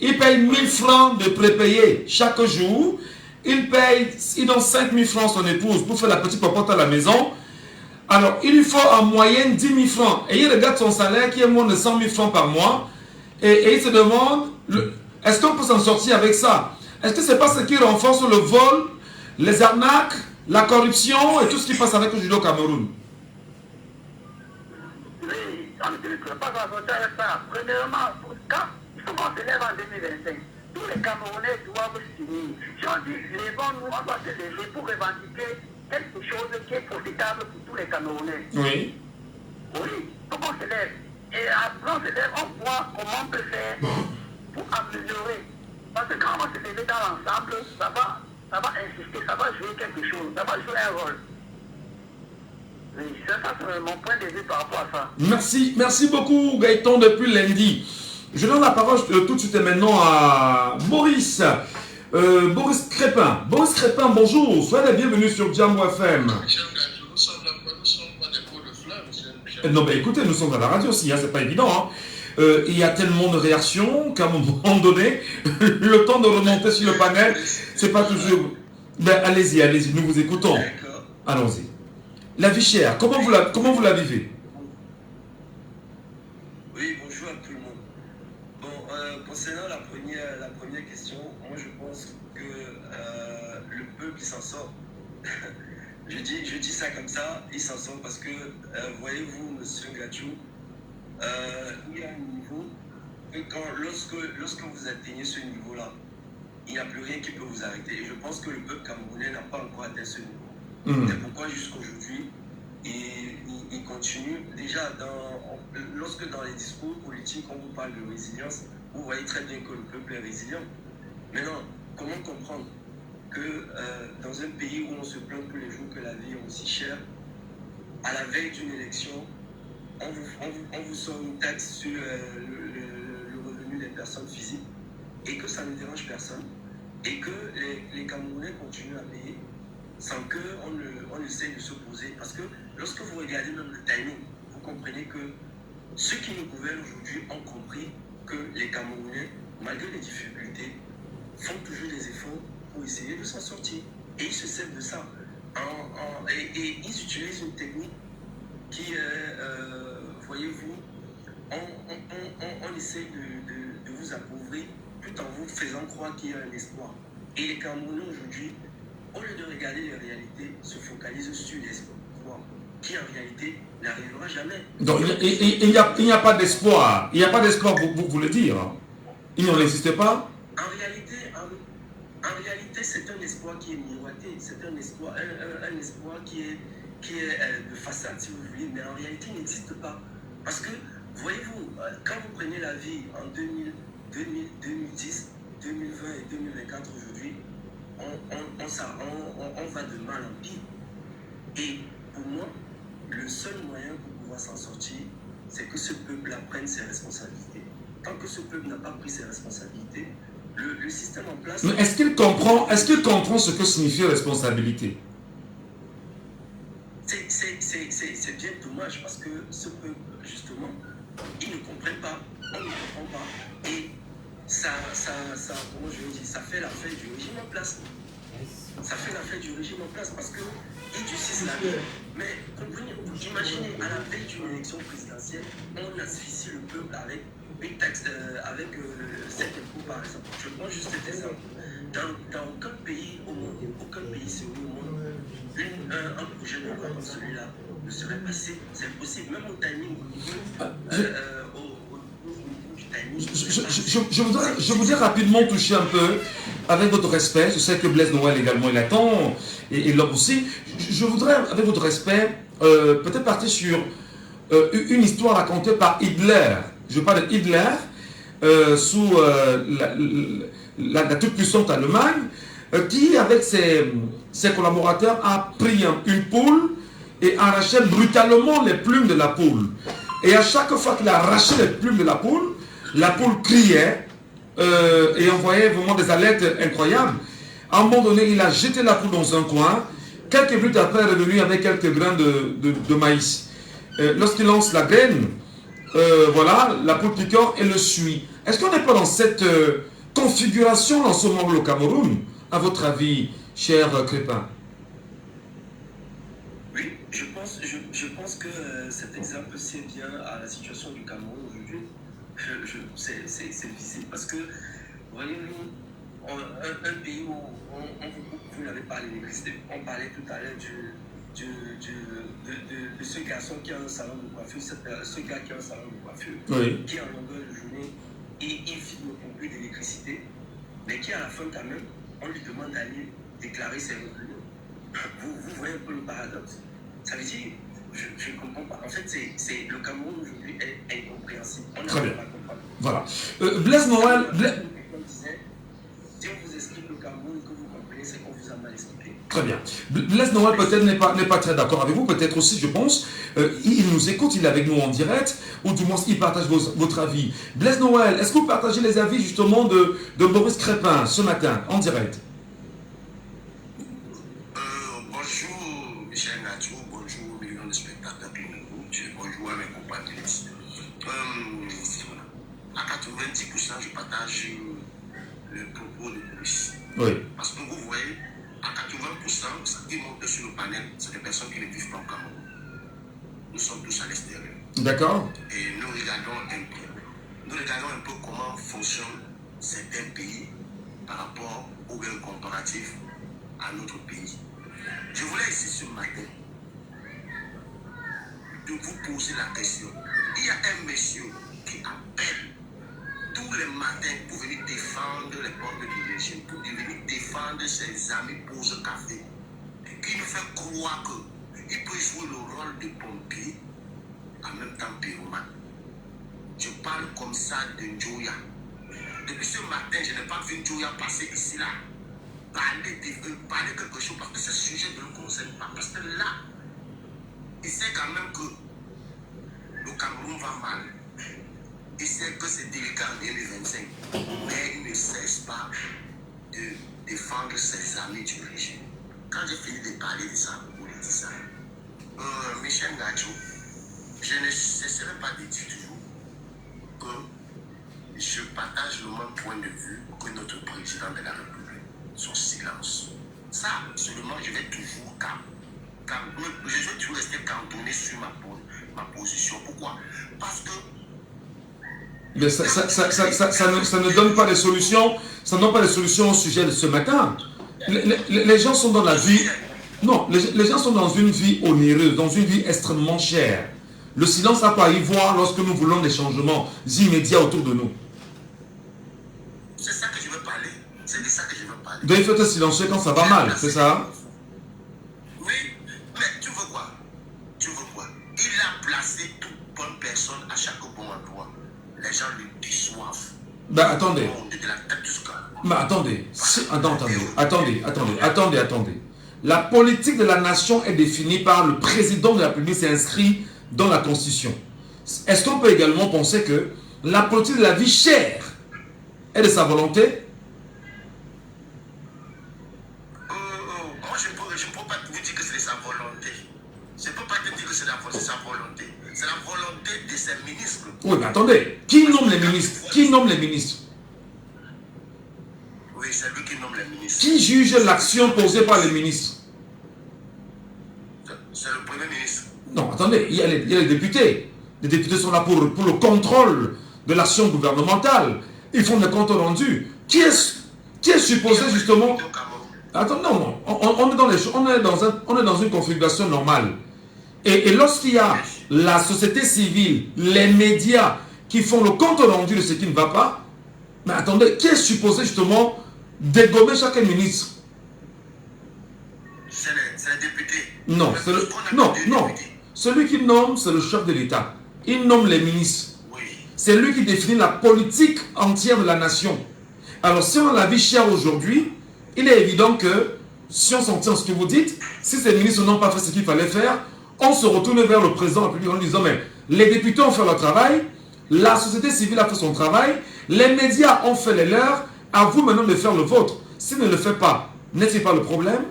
Il paye 1000 francs de prépayé chaque jour. Il donne 5000 francs à son épouse pour faire la petite popote à la maison. Alors, il lui faut en moyenne 10 000 francs. Et il regarde son salaire qui est moins de 100 000 francs par mois. Et il se demande, est-ce qu'on peut s'en sortir avec ça? Est-ce que ce n'est pas ce qui renforce le vol, les arnaques, la corruption et tout ce qui passe avec aujourd'hui au Cameroun? Oui, on ne peut pas s'en avec ça. Premièrement, il faut qu'on se lève en 2025. Tous les Camerounais doivent s'unir. Si on dit, levons-nous, on doit se lever pour revendiquer quelque chose qui est profitable pour tous les Camerounais. Oui. Oui, il faut qu'on se lève. Et après on se lève, on voit comment on peut faire pour améliorer. Parce que quand on va se lever dans l'ensemble, ça va insister, ça va jouer quelque chose, ça va jouer un rôle. Oui, ça c'est mon point de vue par rapport à ça. Merci beaucoup Gaëtan depuis lundi. Je donne la parole tout de suite et maintenant à Boris. Boris Crépin. Boris Crépin, bonjour. Soyez les bienvenus sur Djambo FM. Non, mais écoutez, nous sommes à la radio aussi, hein, c'est pas évident. Hein. Il y a tellement de réactions qu'à un moment donné, le temps de remonter sur le panel, c'est pas toujours. Ben, allez-y, nous vous écoutons. Allons-y. La vie chère, comment vous la vivez? Oui, bonjour à tout le monde. Je dis ça comme ça, il s'en sort parce que, voyez-vous, monsieur Gatchou, il y a un niveau que lorsque vous atteignez ce niveau-là, il n'y a plus rien qui peut vous arrêter. Et je pense que le peuple camerounais n'a pas encore atteint ce niveau. C'est pourquoi jusqu'aujourd'hui, il continue. Déjà, lorsque dans les discours politiques, on vous parle de résilience, vous voyez très bien que le peuple est résilient. Maintenant, comment comprendre que dans un pays où on se plaint tous les jours que la vie est aussi chère, à la veille d'une élection, on vous sort une taxe sur le revenu des personnes physiques et que ça ne dérange personne et que les Camerounais continuent à payer sans qu'on essaie de s'opposer. Parce que lorsque vous regardez même le timing, vous comprenez que ceux qui nous gouvernent aujourd'hui ont compris que les Camerounais, malgré les difficultés, font toujours des efforts pour essayer de s'en sortir. Et ils se servent de ça. Et ils utilisent une technique qui est, voyez-vous, on essaie de vous appauvrir tout en vous faisant croire qu'il y a un espoir. Et les Camerounais aujourd'hui, au lieu de regarder les réalités, se focalisent sur l'espoir, qui en réalité n'arrivera jamais. Donc il n'y a pas d'espoir. Il n'y a pas d'espoir, vous le dire. Il n'en existe pas. En réalité, c'est un espoir qui est miroité. C'est un espoir qui est de façade, si vous voulez, mais en réalité, il n'existe pas. Parce que, voyez-vous, quand vous prenez la vie en 2010, 2020 et 2024 aujourd'hui, on va de mal en pire. Et pour moi, le seul moyen pour pouvoir s'en sortir, c'est que ce peuple prenne ses responsabilités. Tant que ce peuple n'a pas pris ses responsabilités, le système en place... Mais est-ce qu'il comprend ce que signifie responsabilité? C'est bien dommage parce que ce peuple, justement, ils ne comprennent pas, on ne comprend pas. Et comment je vais dire, ça fait l'affaire du régime en place. Ça fait l'affaire du régime en place parce qu'ils durcissent la vie. Mais comprenez, imaginez, à la veille d'une élection présidentielle, on asphyxie le peuple avec une taxe, avec cet impôt par exemple. Je prends juste cet exemple. Dans aucun pays au monde, sérieux au monde, un projet de loi comme celui-là ne serait passé. C'est impossible, même au timing, Je voudrais rapidement toucher un peu, avec votre respect, je sais que Blaise Noël également il attend, et l'homme aussi, je voudrais, avec votre respect, peut-être partir sur une histoire racontée par Hitler. Je parle de Hitler, sous la toute-puissante Allemagne, qui, avec ses collaborateurs, a pris une poule et arraché brutalement les plumes de la poule. Et à chaque fois qu'il a arraché les plumes de la poule criait et envoyait vraiment des alertes incroyables. À un moment donné, il a jeté la poule dans un coin. Quelques minutes après, il est revenu avec quelques grains de maïs. Lorsqu'il lance la graine, voilà, la poule piquante et le suit. Est-ce qu'on n'est pas dans cette configuration en ce moment au Cameroun, à votre avis, cher Crépin? Oui, je pense que cet exemple c'est bien à la situation du Cameroun aujourd'hui. C'est visible parce que, voyez-vous, un pays où vous n'avez pas l'électricité, on parlait tout à l'heure de ce garçon qui a un salon de coiffure, ce gars qui a un salon de coiffure, oui, qui en longueur de journée, il vit ne pompe plus d'électricité, mais qui à la fin quand même, on lui demande d'aller déclarer ses revenus. Vous voyez un peu le paradoxe. Ça veut dire, je ne comprends pas. En fait, le Cameroun aujourd'hui est incompréhensible. On très bien. Pas comprendre. Voilà. Blaise Noël... Si on vous explique le Cameroun, que vous comprenez, c'est qu'on vous a mal expliqué. Très bien. Blaise Noël peut-être n'est pas très d'accord avec vous, peut-être aussi, je pense. Il nous écoute, il est avec nous en direct, ou du moins il partage votre avis. Blaise Noël, est-ce que vous partagez les avis justement de Maurice Crépin ce matin, en direct? Bonjour Michel Gatchou, bonjour millions de spectateurs pour nous, bonjour à mes compatriotes. À 90%, je partage le propos de Maurice. Oui. Parce que vous voyez, à 80%, ce qui monte sur le panel, c'est des personnes qui ne vivent pas au Cameroun. Nous sommes tous à l'extérieur. D'accord. Et nous regardons un peu comment fonctionnent certains pays par rapport au gain comparatif à notre pays. Je voulais ici ce matin de vous poser la question. Il y a un monsieur qui appelle tous les matins pour venir défendre les portes du régime, pour venir défendre ses amis pour ce café, qui nous fait croire qu'il peut jouer le rôle de pompier en même temps pyromane. Je parle comme ça de Njoya. Depuis ce matin, je n'ai pas vu Njoya passer ici là, parler quelque chose parce que ce sujet ne le concerne pas. Parce que là, il sait quand même que le Cameroun va mal. Il sait que c'est délicat en 2025. Mais il ne cesse pas de défendre ses amis du régime. Quand j'ai fini de parler de ça, vous lui dites ça. Michel Ngacho, je ne cesserai pas de dire toujours que je partage le même point de vue que notre président de la République. Son silence. Ça, seulement, je vais toujours je vais toujours rester cantonné sur ma position. Pourquoi? Parce que mais ça ne donne pas de solution. Ça ne donne pas de solution au sujet de ce matin. Les gens sont dans la vie. Non, les gens sont dans une vie onéreuse, dans une vie extrêmement chère. Le silence n'a pas à y voir lorsque nous voulons des changements immédiats autour de nous. C'est ça que je veux parler. C'est de ça que je veux parler. Donc il faut être silencieux quand ça va mal, c'est ça? Oui, mais tu veux quoi? Tu veux quoi? Il a placé toute bonne personne à chaque bon endroit. Les gens lui déçoivent. Ben attendez. De la tête jusqu'à... Mais attendez. Attendez. La politique de la nation est définie par le président de la République, c'est inscrit dans la Constitution. Est-ce qu'on peut également penser que la politique de la vie chère est de sa volonté? Moi, je ne peux pas vous dire que c'est de sa volonté. Je ne peux pas te dire que c'est sa volonté. C'est la volonté de ses ministres. Oui, mais attendez. Qui nomme les ministres? Qui nomme les ministres? Oui, c'est lui qui nomme les ministres. Qui juge l'action posée par les ministres? C'est le Premier ministre. Non, attendez, il y a les députés. Les députés sont là pour le contrôle de l'action gouvernementale. Ils font des comptes rendus. Qui est supposé justement... Attends, non. On est dans une configuration normale. Et lorsqu'il y a la société civile, les médias qui font le compte rendu de ce qui ne va pas, mais attendez, qui est supposé justement dégommer chaque ministre? C'est les députés. Non, celui qui nomme, c'est le chef de l'État. Il nomme les ministres. Oui. C'est lui qui définit la politique entière de la nation. Alors, si on a la vie chère aujourd'hui, il est évident que, si on s'en tient à ce que vous dites, si ces ministres n'ont pas fait ce qu'il fallait faire, on se retourne vers le président de la République en disant, mais les députés ont fait leur travail, la société civile a fait son travail, les médias ont fait les leurs, à vous maintenant de faire le vôtre. S'ils ne le font pas, n'est-ce pas le problème?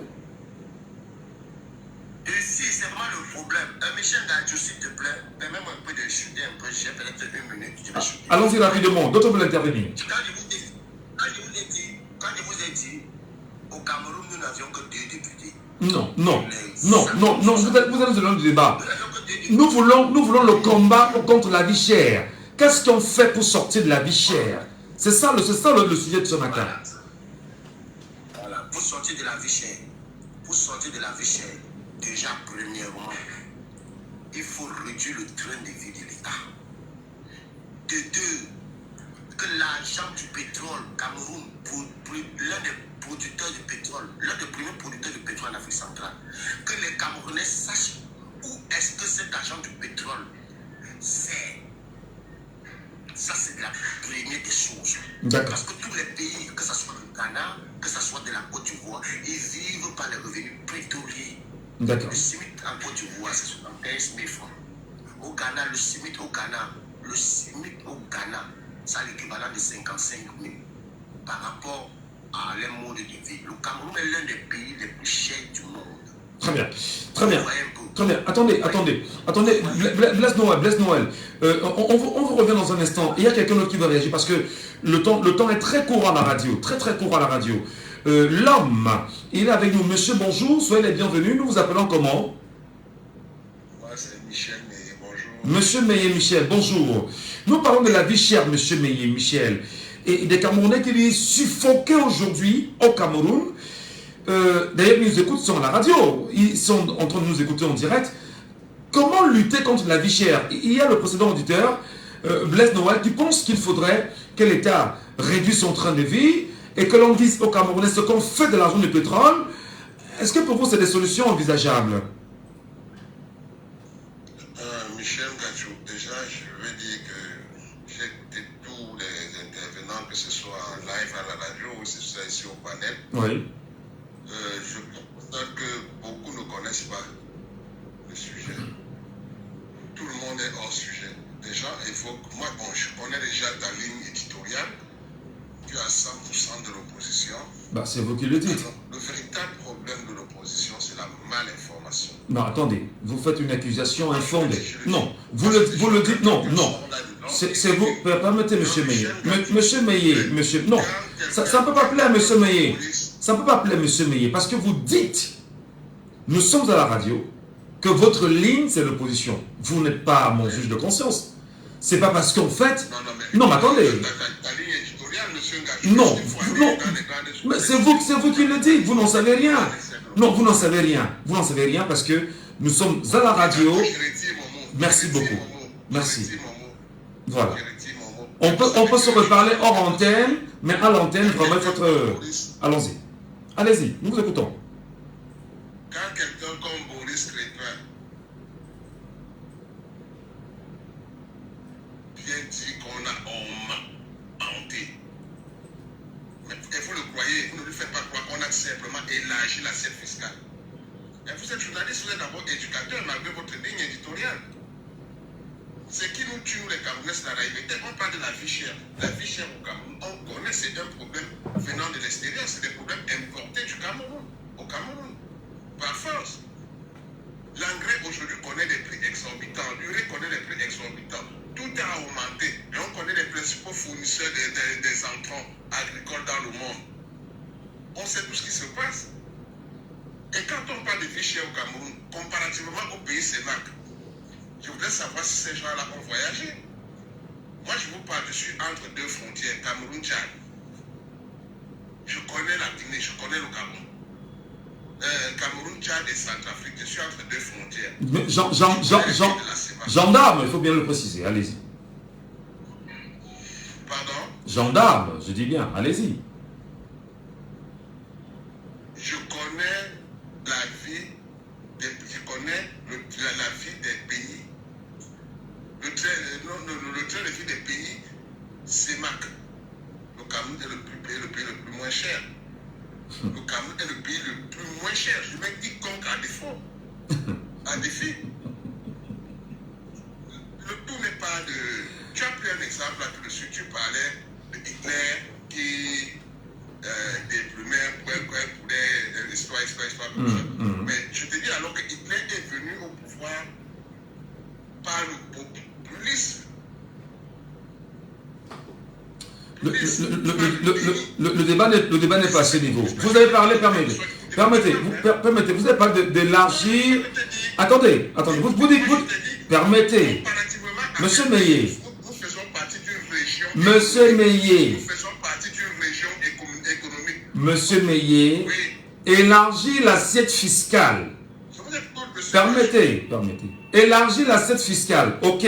Et si c'est vraiment le problème, Michel Ngacho, s'il te plaît, permets-moi un peu de chuter un peu, j'ai peut-être une minute, je vais chuter. Allons-y rapidement, d'autres veulent intervenir. Quand je vous ai dit, au Cameroun, nous n'avions que 2 députés. Non, vous êtes dans le débat. Nous voulons le combat contre la vie chère. Qu'est-ce qu'on fait pour sortir de la vie chère? C'est ça le sujet de ce matin. Voilà, pour sortir de la vie chère. Pour sortir de la vie chère, déjà, premièrement, il faut réduire le train de vie de l'État. De 2, que l'argent du pétrole, Cameroun, l'un des producteurs de pétrole, l'un des premiers producteurs de pétrole en Afrique centrale, que les Camerounais sachent où est-ce que cet argent du pétrole sert. Ça, c'est la première des choses. Parce que tous les pays, que ce soit le Ghana, que ce soit de la Côte d'Ivoire, ils vivent par les revenus pétroliers. Le SMIC en Côte d'Ivoire, c'est 75 000 francs. Au Ghana, le SMIC au Ghana, ça a l'équivalent de 55 000 par rapport à leur mode de vie. Le Cameroun est l'un des pays les plus chers du monde. Très bien. Attendez. Bless Noël. On vous revient dans un instant. Il y a quelqu'un d'autre qui va réagir parce que le temps est très court à la radio. Très court à la radio. L'homme, il est avec nous. Monsieur, bonjour. Soyez les bienvenus. Nous vous appelons comment? Moi, c'est Michel Meillet. Bonjour. Monsieur Meillet Michel, bonjour. Nous parlons de la vie chère, monsieur Meillet Michel. Et des Camerounais qui sont suffoqués aujourd'hui au Cameroun. d'ailleurs, ils nous écoutent sur la radio. Ils sont en train de nous écouter en direct. Comment lutter contre la vie chère? Il y a le précédent auditeur, Blaise Noël, qui pense qu'il faudrait que l'État réduise son train de vie et que l'on dise aux Camerounais ce qu'on fait de l'argent du pétrole. Est-ce que pour vous, c'est des solutions envisageables? Michel Gachou, déjà, je veux dire que j'ai tous les intervenants, que ce soit en live à la radio ou que ce soit ici au panel. Oui. Je constate que beaucoup ne connaissent pas le sujet. Tout le monde est hors sujet. Déjà, il faut que moi, bon, je connais déjà ta ligne éditoriale. Tu as 100% de l'opposition. Bah, c'est vous qui le dites. Alors, le véritable problème de l'opposition, c'est la malinformation. Non, attendez, vous faites une accusation infondée. Non, vous le dites, non. C'est vous, permettez, monsieur Meillet. Monsieur Meillet, monsieur, non, ça ne peut pas plaire, monsieur Meillet. Ça ne peut pas plaire, monsieur Meillet, parce que vous dites, nous sommes à la radio, que votre ligne, c'est l'opposition. Vous n'êtes pas mon juge de conscience. C'est pas parce qu'en fait... Non, mais attendez. Non, mais c'est vous qui le dites, vous n'en savez rien. Non, vous n'en savez rien. Vous n'en savez rien parce que nous sommes à la radio. Merci beaucoup. Merci. Voilà. On peut se reparler hors antenne, mais à l'antenne, vraiment, il faut être... Allons-y. Allez-y, nous vous écoutons. Quand quelqu'un comme Boris Crépin vient dire qu'on a honté, mais vous le croyez, vous ne lui faites pas croire qu'on a simplement élargi l'assiette fiscale. Mais vous êtes journaliste, vous êtes d'abord éducateur malgré votre ligne éditoriale. Ce qui nous tue, les Camerounais, c'est la naïveté. On parle de la vie chère. La vie chère au Cameroun, on connaît, c'est un problème venant de l'extérieur, c'est des problèmes importés du Cameroun, au Cameroun, par force. L'engrais aujourd'hui connaît des prix exorbitants, l'urée connaît des prix exorbitants. Tout a augmenté et on connaît les principaux fournisseurs des entrants agricoles dans le monde. On sait tout ce qui se passe. Et quand on parle de vie chère au Cameroun, comparativement au pays CEMAC, je voudrais savoir si ces gens-là ont voyagé. Moi, je vous parle, je suis entre deux frontières, Cameroun-Tchad. Je connais la Guinée, je connais le Cameroun. Cameroun, Tchad et Centrafrique, je suis entre deux frontières. Gendarme, il faut bien le préciser, allez-y. Pardon? Gendarme, je dis bien, allez-y. Je connais la vie des pays. Le train de vie des pays, c'est MAC. Le Cameroun est le pays le plus moins cher. Le Cameroun est le pays le plus moins cher. Je mets quiconque à défaut. À défi. Le tout n'est pas de... Tu as pris un exemple là-dessus. Tu parlais de Hitler qui déplumait pour des histoires. Mais je te dis alors que Hitler est venu au pouvoir par le populisme. Le débat n'est pas à ce niveau. Vous avez parlé, permettez, vous avez parlé d'élargir. Attendez, vous dites, permettez. Monsieur Meillet. Nous faisons partie d'une région. Monsieur Meillet. Nous faisons partie d'une région économique. Monsieur Meillet, oui. Élargir l'assiette fiscale. Permettez. Élargir l'assiette fiscale, ok.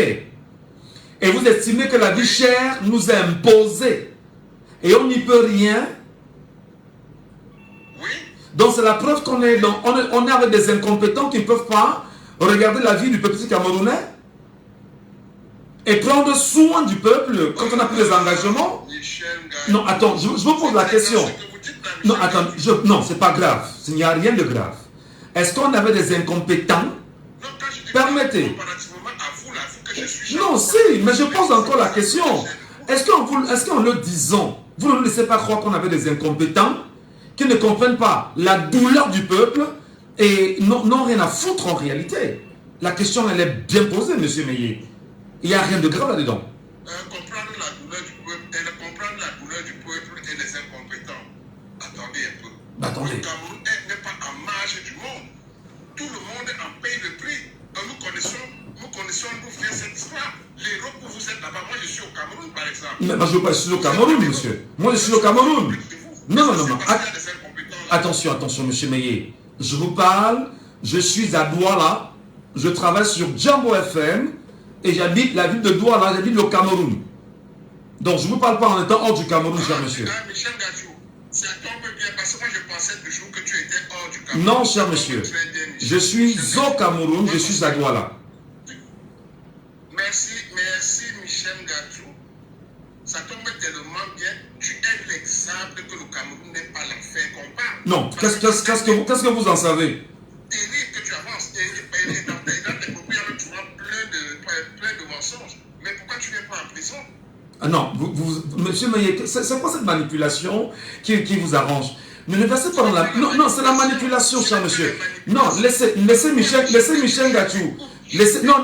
Et vous estimez que la vie chère nous est imposée. Et on n'y peut rien. Oui. Donc c'est la preuve qu'on est on est avec des incompétents qui ne peuvent pas regarder la vie du petit Camerounais et prendre soin du peuple quand on a pris des engagements. Non, attends, je vous pose la question. Non, attends, non, c'est pas grave. Il n'y a rien de grave. Est-ce qu'on avait des incompétents? Permettez. Non, si, mais je pose encore la question. Est-ce qu'en le disant, vous ne nous laissez pas croire qu'on avait des incompétents qui ne comprennent pas la douleur du peuple et n'ont rien à foutre en réalité? La question, elle est bien posée, monsieur Meillet. Il n'y a rien de grave là-dedans. Comprendre la douleur du peuple et les incompétents. Attendez un peu. Attendez. Le Cameroun n'est pas en marge du monde. Tout le monde en paye le prix. Nous connaissons d'où vient cette histoire. L'Europe où vous êtes là-bas, moi je suis au Cameroun par exemple. Mais moi je suis au Cameroun, monsieur. Moi je suis au Cameroun. Non. attention, monsieur Meillet. Je vous parle, je suis à Douala, je travaille sur Jambo FM et j'habite la ville de Douala, j'habite le Cameroun. Donc je ne vous parle pas en étant hors du Cameroun, cher monsieur. Michel Gadjou, ça tombe bien parce que moi je pensais toujours que tu étais hors du Cameroun. Non, cher monsieur. Je suis au Cameroun, je suis à Douala. Merci Michel Gadjou. Ça tombe tellement bien. Tu es l'exemple que le Cameroun n'est pas l'enfer qu'on parle. Non, qu'est-ce que vous en savez? Terrible que tu avances. Et dans tes propos, il y a toujours plein de mensonges. Mais pourquoi tu n'es pas en prison? Ah non, monsieur Meillet, c'est quoi cette manipulation qui vous arrange? Ne versez pas dans la... Non, c'est la manipulation, cher monsieur. Non, laissez Michel Gadjou. Non,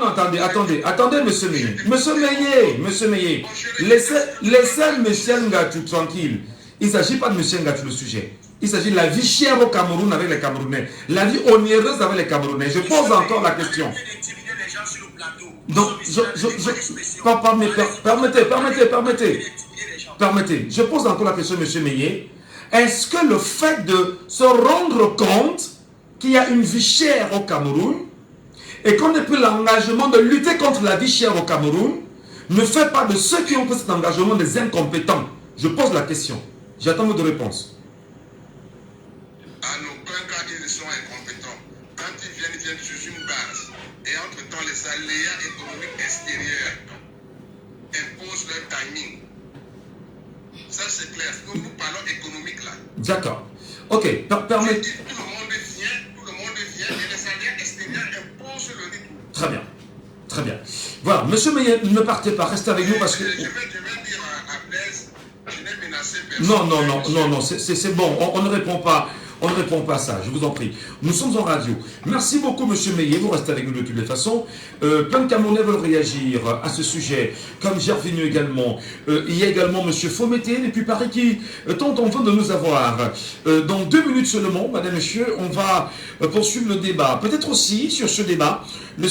attendez, monsieur Meillet. Monsieur Meillet, laissez Michel Gadjou tranquille. Il ne s'agit pas de Michel Gadjou le sujet. Il s'agit de la vie chère au Cameroun avec les Camerounais. La vie onéreuse avec les Camerounais. Je pose encore la question. Donc, permettez. Je pose encore la question, monsieur Meillet. Est-ce que le fait de se rendre compte qu'il y a une vie chère au Cameroun et qu'on ait pris l'engagement de lutter contre la vie chère au Cameroun ne fait pas de ceux qui ont pris cet engagement des incompétents? Je pose la question. J'attends votre réponse. À aucun cas, ils sont incompétents. Quand ils viennent sur une base. Et entre-temps, les aléas économiques extérieurs imposent leur timing. Ça, c'est clair. Nous parlons économique là. D'accord. Ok, permettez. Tout le monde vient et les aléas extérieurs imposent le rythme. Très bien. Voilà, monsieur Meillet, ne partez pas, restez avec nous parce que... Je vais dire à Blaise, je n'ai menacé personne. Non, c'est bon, on ne répond pas. On ne répond pas à ça, je vous en prie. Nous sommes en radio. Merci beaucoup, monsieur Meillet. Vous restez avec nous de toutes les façons. Plein de Camerounais veulent réagir à ce sujet, comme Gervinho également. Il y a également monsieur Faumété, depuis Paris, qui tente enfin de nous avoir. Dans 2 minutes seulement, madame, monsieur, on va poursuivre le débat. Peut-être aussi, sur ce débat, le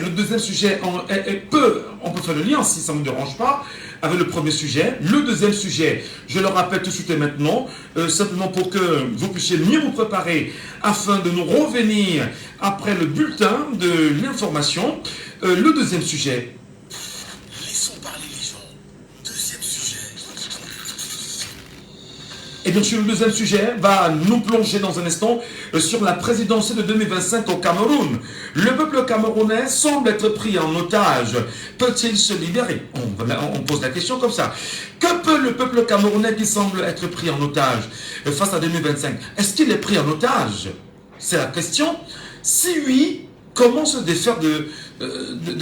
deuxième sujet, on peut faire le lien, si ça ne me dérange pas, avec le premier sujet. Le deuxième sujet, je le rappelle tout de suite et maintenant, simplement pour que vous puissiez mieux vous préparer afin de nous revenir après le bulletin de l'information. Le deuxième sujet. Laissons parler les gens. Deuxième sujet. Et bien sûr, le deuxième sujet va nous plonger dans un instant sur la présidentielle de 2025 au Cameroun. Le peuple camerounais semble être pris en otage. Peut-il se libérer? On pose la question comme ça. Que peut le peuple camerounais qui semble être pris en otage face à 2025? Est-ce qu'il est pris en otage? C'est la question. Si oui, comment se défaire de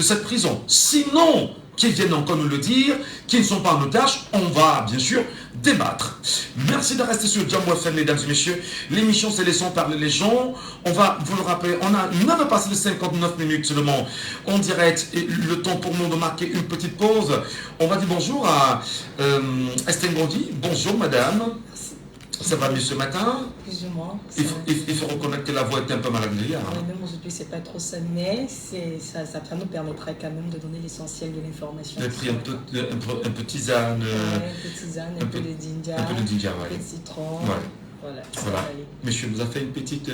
cette prison? Sinon, qu'ils viennent encore nous le dire, qu'ils ne sont pas en otage, on va bien sûr débattre. Merci de rester sur Jambo FM, mesdames et messieurs. L'émission, c'est Laissons parler les gens. On va vous le rappeler, on a passé de 59 minutes seulement en direct. Et le temps pour nous de marquer une petite pause. On va dire bonjour à Estelle Gondi. Bonjour, madame. Ça va mieux ce matin? Plus ou moins. Il faut reconnaître que la voix est un peu malade. Oui, même aujourd'hui, c'est pas trop ça, mais ça nous permettra quand même de donner l'essentiel de l'information. J'ai pris un peu tisane. Un peu tisane, un peu de ginger. Un peu de ginger, Un peu de citron. Ouais. Voilà. Monsieur vous a fait une petite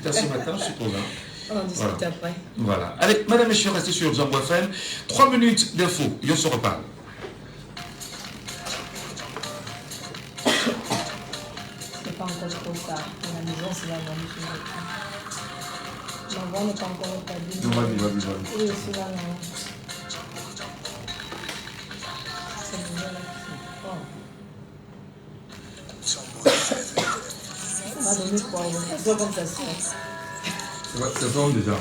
tasse ce matin, je suppose. Hein. On discute après. Voilà. Allez, madame, messieurs, restez sur Jambo FM. 3 minutes d'infos. Et on se reparle. Pas encore trop tard. À la maison, c'est la bonne chose. L'envoi n'est pas encore établi. Non, vas-y. Oui, c'est là, non. C'est mieux là. On va donner quoi? C'est comme ça, c'est. Ouais, ça tombe déjà.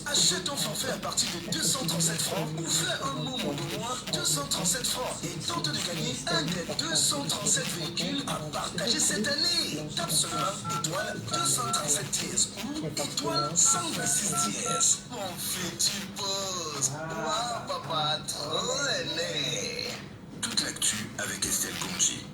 Achète ton forfait à partir de 237 francs ou fais un moment de moins 237 francs et tente de gagner un des 237 véhicules à partager cette année. Tape seulement étoile 237 dièse ou étoile 126 dièse. Mon futur boss. Waouh, papa, trop aimé. Toute l'actu avec Estelle Gonji.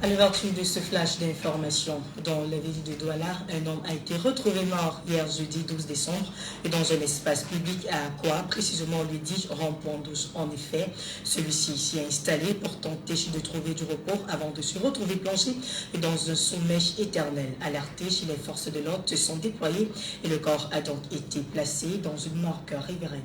À l'ouverture de ce flash d'information, dans la ville de Douala, un homme a été retrouvé mort hier jeudi 12 décembre dans un espace public à Akwa, précisément lui dit rond-point 12. En effet, celui-ci s'y est installé pour tenter de trouver du repos avant de se retrouver plongé dans un sommeil éternel. Alertés, les forces de l'ordre se sont déployées et le corps a donc été placé dans une morgue riveraine.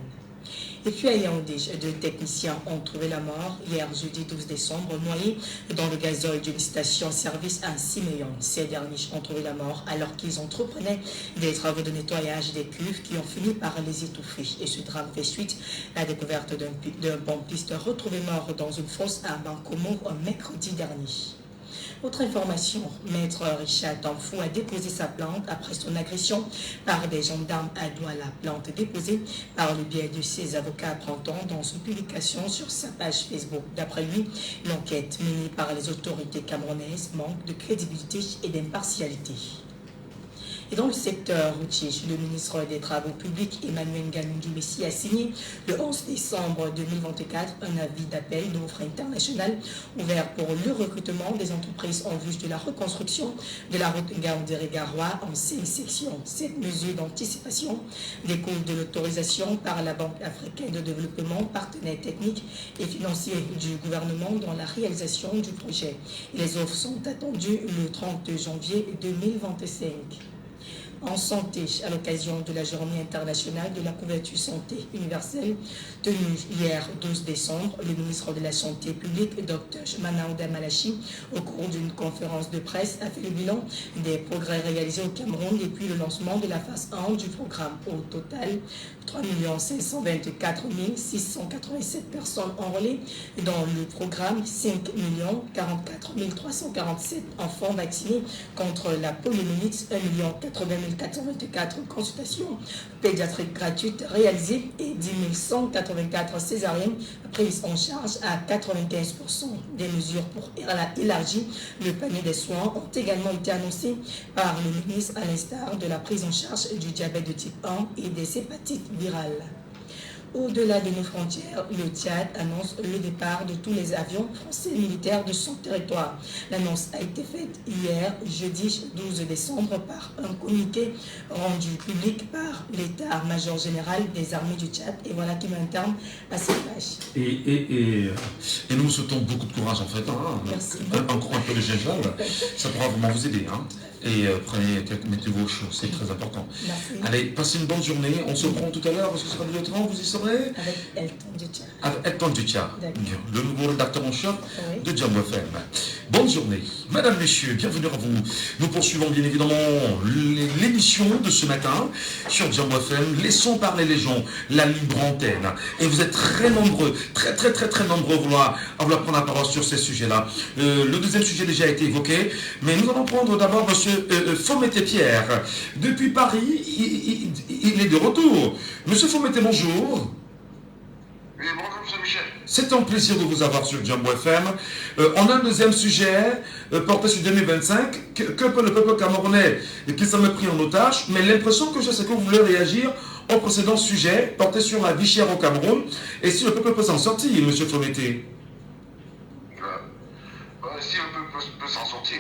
Et puis à Yaoundé, deux techniciens ont trouvé la mort hier jeudi 12 décembre, noyés dans le gazole d'une station-service à Siméon. Ces derniers ont trouvé la mort alors qu'ils entreprenaient des travaux de nettoyage des cuves qui ont fini par les étouffer. Et ce drame fait suite à la découverte d'un pompiste retrouvé mort dans une fosse à Bankomo un mercredi dernier. Autre information, maître Richard Tamfou a déposé sa plainte après son agression par des gendarmes à Douala. Plainte déposée par le biais de ses avocats apprend-on dans une publication sur sa page Facebook. D'après lui, l'enquête menée par les autorités camerounaises manque de crédibilité et d'impartialité. Et dans le secteur routier, le ministre des Travaux publics, Emmanuel Ngalundu Messi, a signé le 11 décembre 2024 un avis d'appel d'offre internationale ouvert pour le recrutement des entreprises en vue de la reconstruction de la route Ngaoundéré-Garoua en 5 sections. Cette mesure d'anticipation découle de l'autorisation par la Banque africaine de développement, partenaire technique et financier du gouvernement dans la réalisation du projet. Et les offres sont attendues le 30 janvier 2025. En santé, à l'occasion de la journée internationale de la couverture santé universelle tenue hier 12 décembre, le ministre de la Santé publique, Dr Manaouda Malachi, au cours d'une conférence de presse, a fait le bilan des progrès réalisés au Cameroun depuis le lancement de la phase 1 du programme. Au total, 3 524 687 personnes enrôlées dans le programme, 5 44 347 enfants vaccinés contre la poliomyélite, 1 80 424 consultations pédiatriques gratuites réalisées et 10 184 césariennes prises en charge à 95%. Des mesures pour élargir le panier des soins ont également été annoncées par le ministre à l'instar de la prise en charge du diabète de type 1 et des hépatites virales. Au-delà de nos frontières, le Tchad annonce le départ de tous les avions français militaires de son territoire. L'annonce a été faite hier, jeudi 12 décembre, par un communiqué rendu public par l'état-major général des armées du Tchad. Et voilà qui met un terme à cette tâche. Et nous vous souhaitons beaucoup de courage en fait. Hein. Merci. Encore un peu de gingembre, ça pourra vraiment vous aider. Hein. Et mettez vos choses, c'est très important. Merci. Allez, passez une bonne journée. On se reprend tout à l'heure parce que ce sera du 30, vous y serez. Avec Elton Dutia. Avec Elton Dutia, le nouveau rédacteur en chef de Jambo FM. Bonne journée. Madame, Messieurs, bienvenue à vous. Nous poursuivons bien évidemment l'émission de ce matin sur Jambo FM. Laissons parler les gens, la libre antenne. Et vous êtes très nombreux, très nombreux à vouloir prendre la parole sur ces sujets-là. Le deuxième sujet déjà a été évoqué, mais nous allons prendre d'abord M. Faumeté-Pierre. Depuis Paris, il est de retour. M. Faumeté, bonjour. Oui, bonjour, M. Michel. C'est un plaisir de vous avoir sur Jambo FM. On a un deuxième sujet porté sur 2025. Que peut le peuple camerounais qui s'en est pris en otage? Mais l'impression que j'ai, c'est que vous voulez réagir au précédent sujet porté sur la vie chère au Cameroun. Et si le peuple peut s'en sortir, M. Faumeté? Si le peuple peut s'en sortir,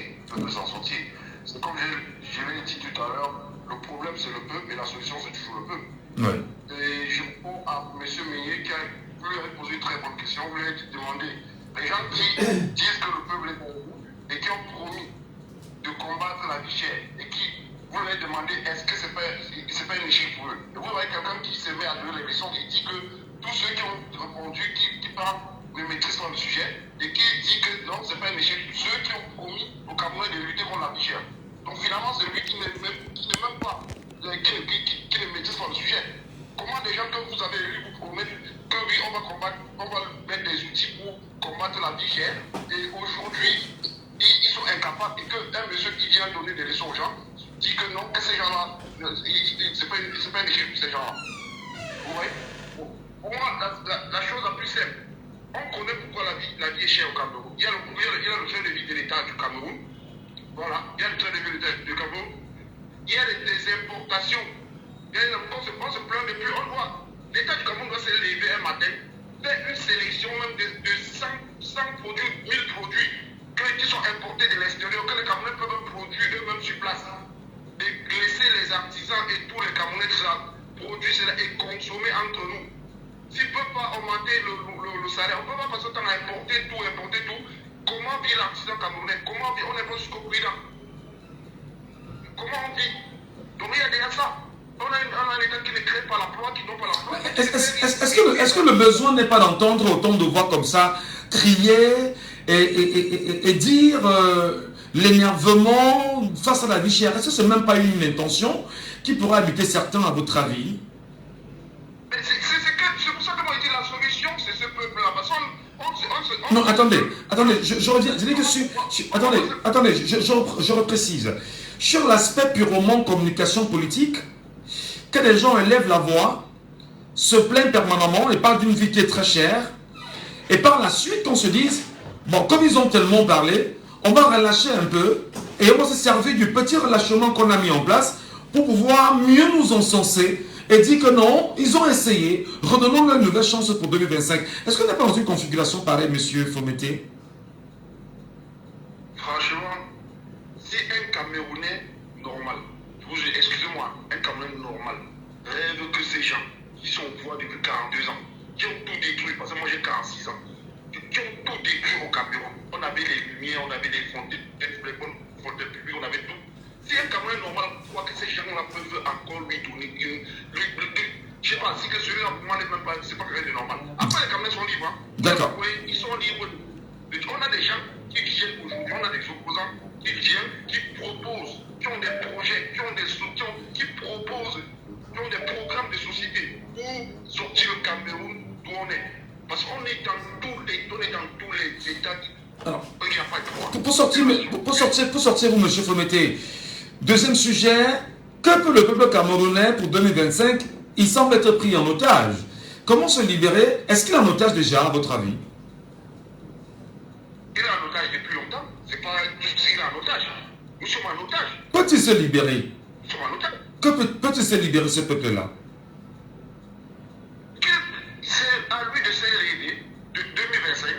c'est comme je l'ai dit tout à l'heure, le problème c'est le peuple et la solution c'est toujours le peuple. Ouais. Et je réponds à M. Meillet qui vous lui avez posé une très bonne question, vous lui avez demandé, les gens qui disent que le peuple est pour vous et qui ont promis de combattre la vie chère et qui vous lui avez demandé est-ce que c'est pas un échec pour eux. Et vous voyez quelqu'un qui se met à donner les leçons et dit que tous ceux qui ont répondu, qui parlent ne maîtrisent pas le sujet et qui dit que non, c'est pas un échec, ceux qui ont promis au Cameroun de lutter contre la vie chère. Donc finalement, c'est lui qui n'est même pas, qui ne maîtrise pas le sujet. Comment des gens que vous avez élus vous promettent que oui, on va mettre des outils pour combattre la vie chère et aujourd'hui, ils sont incapables et qu'un monsieur qui vient donner des leçons aux gens dit que non, que ces gens-là, c'est pas un échec pour ces gens-là. Vous voyez? Pour moi, la chose la plus simple, on connaît pourquoi la vie est chère au Cameroun. Il y a le train de vie de l'État du Cameroun. Voilà, il y a le train de vie de l'État du Cameroun. Il y a des importations. On se plaint depuis, on voit. L'État du Cameroun doit se lever un matin, faire une sélection même de 100 produits, 1000 produits que qui sont importés de l'extérieur, que les Camerounais peuvent produire eux-mêmes sur place. Et laisser les artisans et tous les Camerounais produire cela et consommer entre nous. S'ils ne peuvent pas augmenter le salaire, on ne peut pas passer le temps à importer tout. Comment vit l'artisan camerounais? Comment vit? On n'est pas jusqu'au prix là. Comment on vit? Donc il y a déjà ça. On a un État qui ne crée pas l'emploi, qui n'ont pas l'emploi. Est-ce que le besoin n'est pas d'entendre autant de voix comme ça, crier et dire l'énervement face à la vie chère? Est-ce que ce n'est même pas une intention qui pourrait habiter certains à votre avis? C'est pour ça que moi je dis la solution, c'est ce peuple-là. Non, attendez, je reviens. Je dis que attendez, je reprécise. Sur l'aspect purement communication politique, que les gens élèvent la voix, se plaignent permanemment et parlent d'une vie qui est très chère, et par la suite, on se dise, bon, comme ils ont tellement parlé, on va relâcher un peu, et on va se servir du petit relâchement qu'on a mis en place pour pouvoir mieux nous encenser et dire que non, ils ont essayé, redonnons-leur une nouvelle chance pour 2025. Est-ce qu'on n'est pas dans une configuration pareille, monsieur Fomété? Franchement, si un Camerounais normal, excusez-moi, un Camerounais normal, rêve que ces gens qui sont au pouvoir depuis 42 ans, qui ont tout détruit, parce que moi j'ai 46 ans, qui ont tout détruit au Cameroun. On avait les lumières, on avait les fontaines, les bonnes fontaines publiques, on avait tout. Si un Camerounais normal croit que ces gens-là peuvent encore lui donner, je ne sais pas, si que celui-là pour moi n'est même pas, c'est pas quelque chose de normal. Après les Camerounais sont libres. D'accord. Oui, ils sont libres. On a des gens qui viennent aujourd'hui, on a des opposants qui viennent, qui proposent, qui ont des projets, qui ont des solutions, qui proposent, qui ont des programmes de société pour sortir le Cameroun d'où on est. Parce qu'on est dans tous les États. Alors, il n'y a pas de droit. Pour sortir, vous, monsieur Fomété, deuxième sujet, que peut le peuple camerounais pour 2025? Il semble être pris en otage. Comment se libérer? Est-ce qu'il est en otage déjà, à votre avis? Il est en otage depuis longtemps. C'est pas juste qu'il est en otage. Nous sommes en otage. Peut-il se libérer? Nous sommes en otage. Peut-il se libérer, ce peuple-là? C'est à lui de se réveiller de 2025.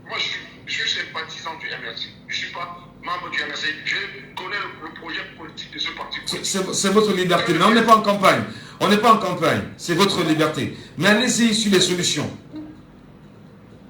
Moi, je suis sympathisant du MRC. Je ne suis pas membre du MRC. Je connais le projet politique de ce parti. C'est votre liberté. Mais on n'est pas en campagne. On n'est pas en campagne. C'est votre liberté. Mais allez-y sur les solutions.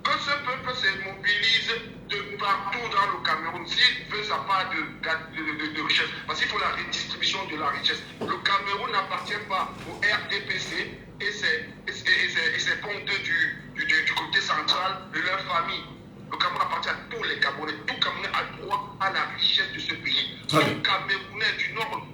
Que ce peuple se mobilise de partout dans le Cameroun, s'il veut sa part de richesse, parce qu'il faut la redistribution de la richesse. Le Cameroun n'appartient pas au RDPC et ses ponteux du côté central de leur famille. Le Cameroun appartient à tous les Camerounais. Tout Camerounais a droit à la richesse de ce pays. Tout Camerounais du nord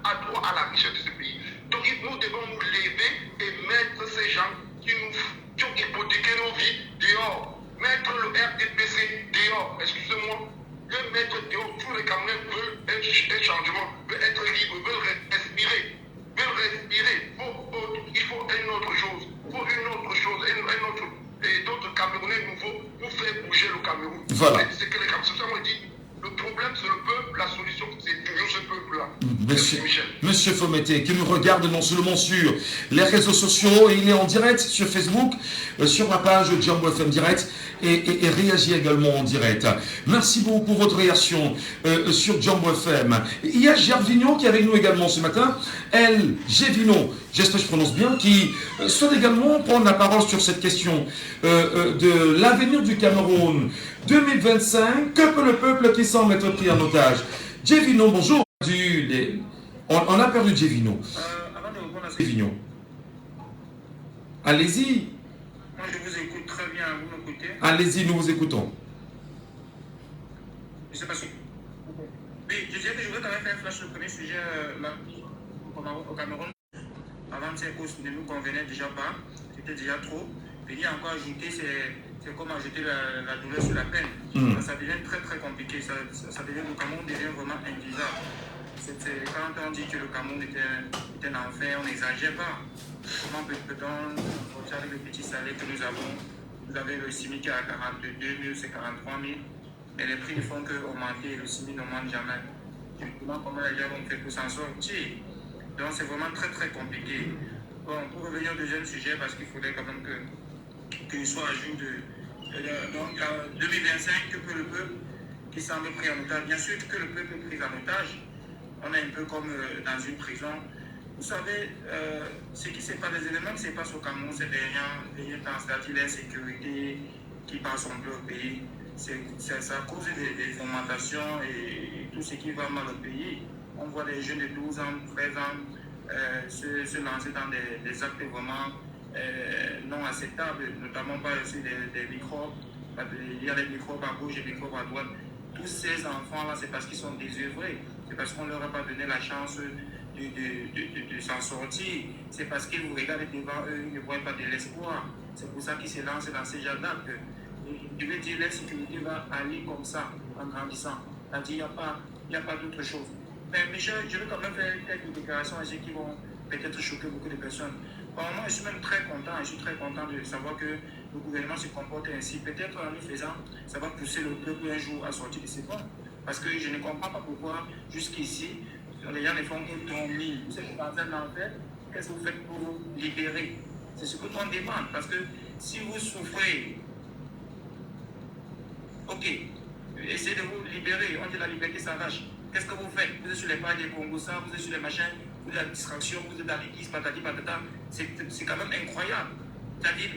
a droit à la richesse de ce pays. Donc nous devons nous lever et mettre ces gens qui ont hypothéqué nos vies dehors. Mettre le RDPC dehors. Excusez-moi. Le mettre dehors. Tous les Camerounais veulent un changement, veulent être libres, veulent respirer. Il faut une autre chose. Et d'autres Camerounais nouveaux pour faire bouger le Cameroun. Voilà. C'est que les Camerounais dit, le problème c'est le peuple, la solution c'est toujours ce peuple-là. Monsieur Fomété, qui nous regarde non seulement sur les réseaux sociaux, et il est en direct sur Facebook, sur ma page Djambo FM Direct, et réagit également en direct. Merci beaucoup pour votre réaction sur Djambo FM. Il y a Gervigno qui est avec nous également ce matin. Gervigno, j'espère que je prononce bien, qui souhaite également prendre la parole sur cette question de l'avenir du Cameroun 2025. Que peut le peuple qui semble être pris en otage? Gervigno, bonjour. On a perdu Gervigno. Gervigno. Allez-y. Moi, je vous écoute très bien. Vous m'écoutez? Allez-y, nous vous écoutons. Je ne sais pas si... Oui, je disais que je voudrais quand même faire un flash sur le premier sujet au Cameroun. Avant, ces causes ne nous convenaient déjà pas. C'était déjà trop. Puis il y a encore ajouté, c'est comme ajouter la douleur sur la peine. Ça devient très très compliqué. Le Cameroun devient vraiment invisible. Quand on dit que le Cameroun est un enfer, on n'exagère pas. Comment peut-on sortir avec le petit salaire que nous avons? Vous avez le SMIC à 42 000, c'est 43 000. Mais les prix ne font qu'augmenter, le SMIC n'augmente jamais. Je me demande comment les gens vont faire pour s'en sortir. Donc c'est vraiment très très compliqué. Bon, pour revenir au deuxième sujet, parce qu'il faudrait quand même qu'il soit à jour de Donc, 2025, que peut le peuple qui semble pris en otage? Bien sûr que le peuple est pris en otage. On est un peu comme dans une prison. Vous savez, ce qui se passe, les éléments qui se passent au Cameroun ces derniers temps, c'est-à-dire l'insécurité qui passe en bleu au pays, c'est à cause des augmentations et tout ce qui va mal au pays. On voit des jeunes de 12 ans, 13 ans se lancer dans des actes vraiment non acceptables, notamment par aussi des microbes. Il y a des microbes à gauche et des microbes à droite. Tous ces enfants-là, c'est parce qu'ils sont désœuvrés. C'est parce qu'on ne leur a pas donné la chance de s'en sortir. C'est parce qu'ils vous regardent devant eux, ils ne voient pas de l'espoir. C'est pour ça qu'ils se lancent dans ces genres d'actes. Je veux dire, l'insécurité va aller comme ça, en grandissant. C'est-à-dire, il n'y a pas d'autre chose. Mais Michel, je veux quand même faire quelques déclarations à ceux qui vont peut-être choquer beaucoup de personnes. Pour le moment, je suis même très content, je suis très content de savoir que le gouvernement se comporte ainsi. Peut-être en le faisant, ça va pousser le peuple un jour à sortir de ses bancs. Parce que je ne comprends pas pourquoi, jusqu'ici, les gens ne font que dormir. Vous êtes dans un enfer, qu'est-ce que vous faites pour vous libérer? C'est ce que l'on demande. Parce que si vous souffrez, ok, essayez de vous libérer. On dit la liberté s'arrache. Qu'est-ce que vous faites? Vous êtes sur les pas des Congossas, vous êtes sur les machins, vous êtes à la distraction, vous êtes dans l'église, patati patata. C'est quand même incroyable. C'est-à-dire,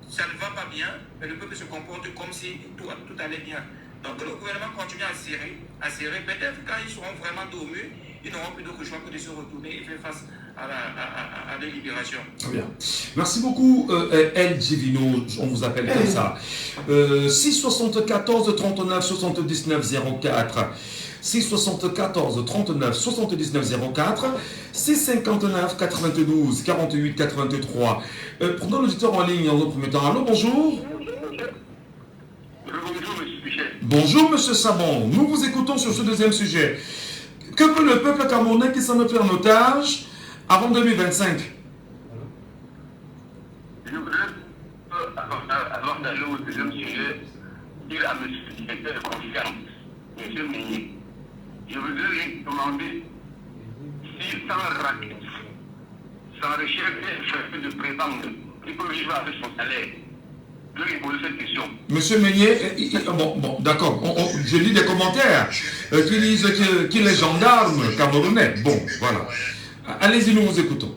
ça ne va pas bien, mais le peuple se comporte comme si tout allait bien. Donc le gouvernement continue à serrer. Peut-être quand ils seront vraiment dormus, ils n'auront plus d'autre choix que de se retourner et faire face à la libération. Très bien. Merci beaucoup, El Givino, on vous appelle comme ça. 674 39 79 04. 674 39 79 04, 659 92 48 83. Prenons l'auditeur en ligne en premier temps. Allô, bonjour. Bonjour, monsieur Michel. Bonjour, monsieur Sabon. Nous vous écoutons sur ce deuxième sujet. Que peut le peuple camerounais qui s'en fait en otage avant 2025? Je voudrais, avant d'aller au deuxième sujet, dire à monsieur le directeur de confiance, monsieur Meunier, je voudrais lui demander si sans racket, sans recherche de prétendre, il peut vivre avec son salaire. Je lui poser cette question. Monsieur Meunier, bon d'accord, je lis des commentaires qui disent qu'il est gendarme camerounais. Bon, voilà. Allez-y, nous vous écoutons.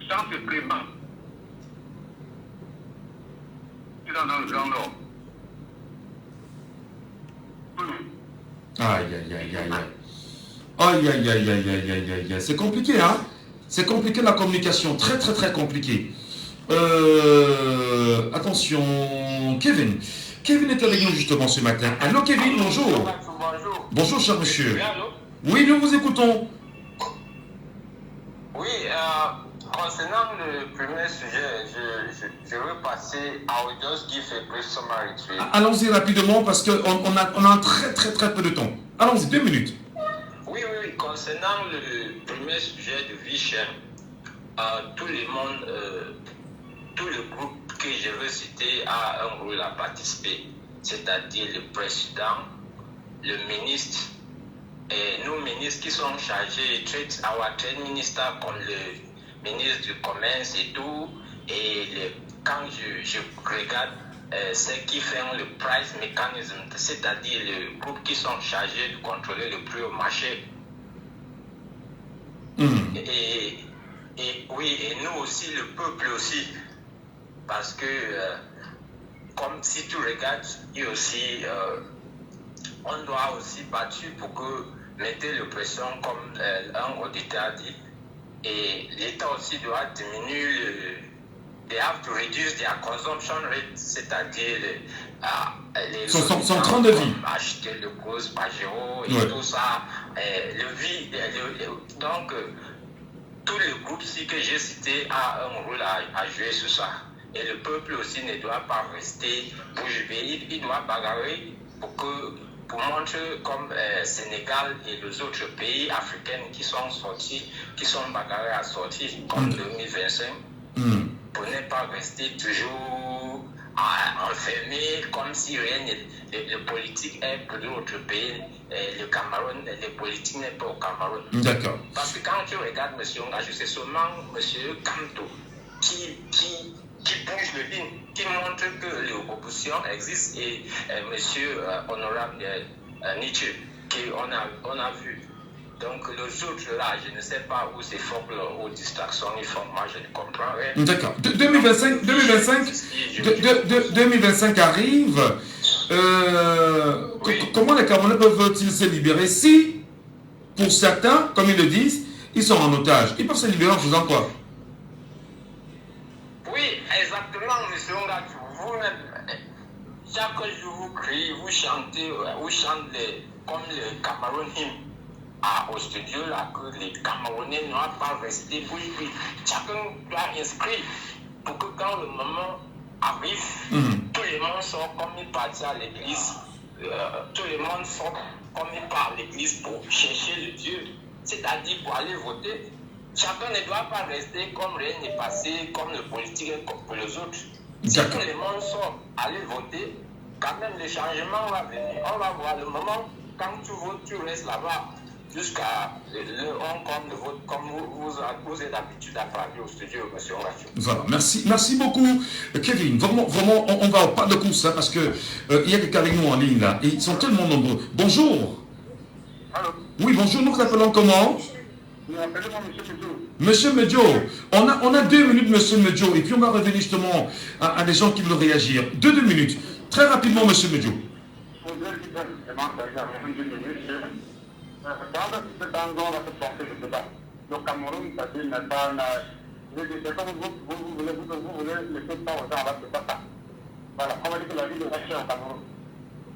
Sans se prétendre, dans le Grand Nord. Aïe, aïe, aïe, aïe, aïe. Aïe, aïe, aïe, aïe, aïe, aïe, aïe, aïe. C'est compliqué, hein? C'est compliqué la communication. Très, très, très compliqué. Attention, Kevin. Kevin est avec nous justement ce matin. Allô, Kevin, bonjour. Bonjour. Bonjour, cher monsieur. Allô? Oui, nous vous écoutons. Oui, concernant le premier sujet, je veux passer à Just give a brief summary. Allons-y rapidement parce qu'on a très très très peu de temps. Allons-y, 2 minutes. Oui, concernant le premier sujet de vie chère, tout le monde, tout le groupe que je veux citer a un rôle à participer, c'est-à-dire le président, le ministre, et nos ministres qui sont chargés, our trade minister comme le ministre du commerce et tout, et quand je regarde ceux qui font le price mechanism, c'est-à-dire le groupe qui sont chargés de contrôler le prix au marché. Et nous aussi, le peuple aussi, parce que comme si tu regardes, il aussi, on doit aussi battre pour que mettre le pression comme un auditeur dit, et l'État aussi doit diminuer they have to reduce their consumption rate, c'est-à-dire son train de vie. Acheter le gros Pajero et tout ça, donc tous les groupes que j'ai cités a un rôle à jouer sur ça. Et le peuple aussi ne doit pas rester bouche bée, il doit bagarrer pour montrer comme Sénégal et les autres pays africains qui sont sortis, qui sont bagarrés à sortir comme 2025, pour ne pas rester toujours enfermé comme si rien le politique est pour d'autres pays. Le Cameroun, le politique n'est pas au Cameroun. D'accord. Parce que quand tu regardes M. Ngaju, c'est seulement M. Kanto qui bouge le hymne qui montre que l'opposition existe et monsieur honorable Nietzsche, qu'on a vu. Donc les autres là, je ne sais pas où c'est fort aux distractions, ils font, moi je ne comprends rien. D'accord. 2025 arrive. Comment les Camerounais peuvent-ils se libérer si, pour certains, comme ils le disent, ils sont en otage? Ils peuvent se libérer en faisant quoi? Oui, exactement, monsieur Ngatou. Vous-même, chaque jour vous criez, vous chantez comme le Cameroun hymne au studio, là, que les Camerounais ne doivent pas rester bouche bée. Chacun doit inscrire pour que quand le moment arrive, tout le monde sort comme il partit à l'église. Tout le monde sort comme il part à l'église pour chercher le Dieu, c'est-à-dire pour aller voter. Chacun ne doit pas rester comme rien n'est passé, comme le politique et comme pour les autres. Si tout le monde sort, aller voter, quand même le changement va venir. On va voir le moment, quand tu votes, tu restes là-bas jusqu'à l'heure comme le vote, comme vous êtes habitué à parler au studio, monsieur Ngatou. Voilà, merci beaucoup, Kevin. Vraiment, on va au pas de course, hein, parce que il y a quelqu'un avec nous en ligne là, et ils sont tellement nombreux. Bonjour. Allô. Oui, bonjour, nous vous appelons comment? Monsieur Medjo, on a 2 minutes, monsieur Medjo, et puis on va revenir justement à des gens qui veulent réagir. 2 minutes. Très rapidement, monsieur Medjo. Le Cameroun, ça dit, n'est pas. C'est comme vous voulez laisser pas aux gens avec le papa. Voilà, on va dire que la vie est très chère au Cameroun.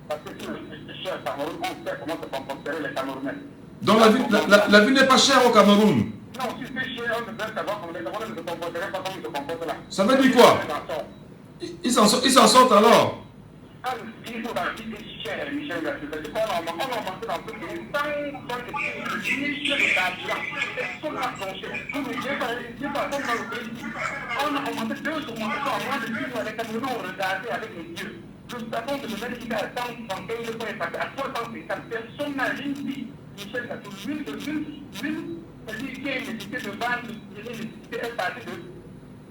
Parce que si c'est cher au Cameroun, on sait comment se comporteraient les Camerounais. Donc la vie n'est pas chère au Cameroun? Non, si c'est cher, on devrait savoir comment les Camerounais ne se comporteraient pas comme ils se comportent là. Ça veut dire quoi? Ils s'en sortent alors? Il faut la vie est chère, Michel Ngatou. C'est qu'on a augmenté dans tout le pays. Tant que Michel est l'argent, personne n'a plongé. Vous ne dites pas comme dans le pays. On a augmenté 2 augmentations en moins de 10 mois. Les Camerounais ont regardé avec les yeux. Nous savons que le Médica à 135 000 points passé à 350. Personne n'a rien dit. Michel Ngatou, l'une, c'est-à-dire qu'il y a une nécessité de base, l'électricité est passée de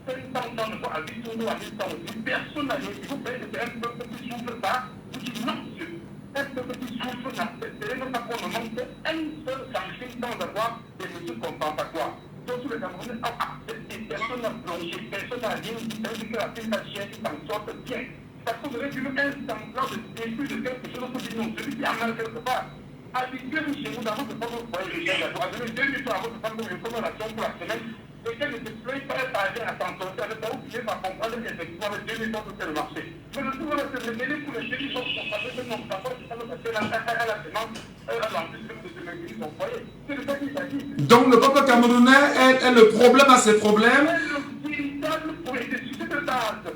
500 ans de fois à 800 ans à 1100 ans. Personne n'a rien dit. Vous voyez que c'est un peuple qui souffre ça. Vous dites non, monsieur. Un peuple qui souffre ça. C'est même pas pour le moment qu'un seul sanction sans avoir des mesures compensatoires. Donc, tous les Camerounais ont accepté. Personne n'a plongé. Personne n'a rien dit. C'est-à-dire que la pénitentiaire s'en sorte bien. Ça faudrait dire un semblant de début de quelque chose pour dire non, celui qui a mal quelque part. Habituez-vous chez vous dans votre propre foyer, les gens, à donner 2 minutes à votre femme comme une commandation pour la semaine, et qu'elle ne se plaigne pas être âgée à s'en sortir avec ça, vous finissez par comprendre qu'effectivement les 2 minutes pour faire le marché. Mais le tout, c'est de mêler pour les chéris, donc on va faire mon papa, c'est pas le fait à la demande, à l'entrée de se maintenir son foyer. C'est de ça qu'il s'agit. Donc le peuple camerounais est le problème à ses problèmes.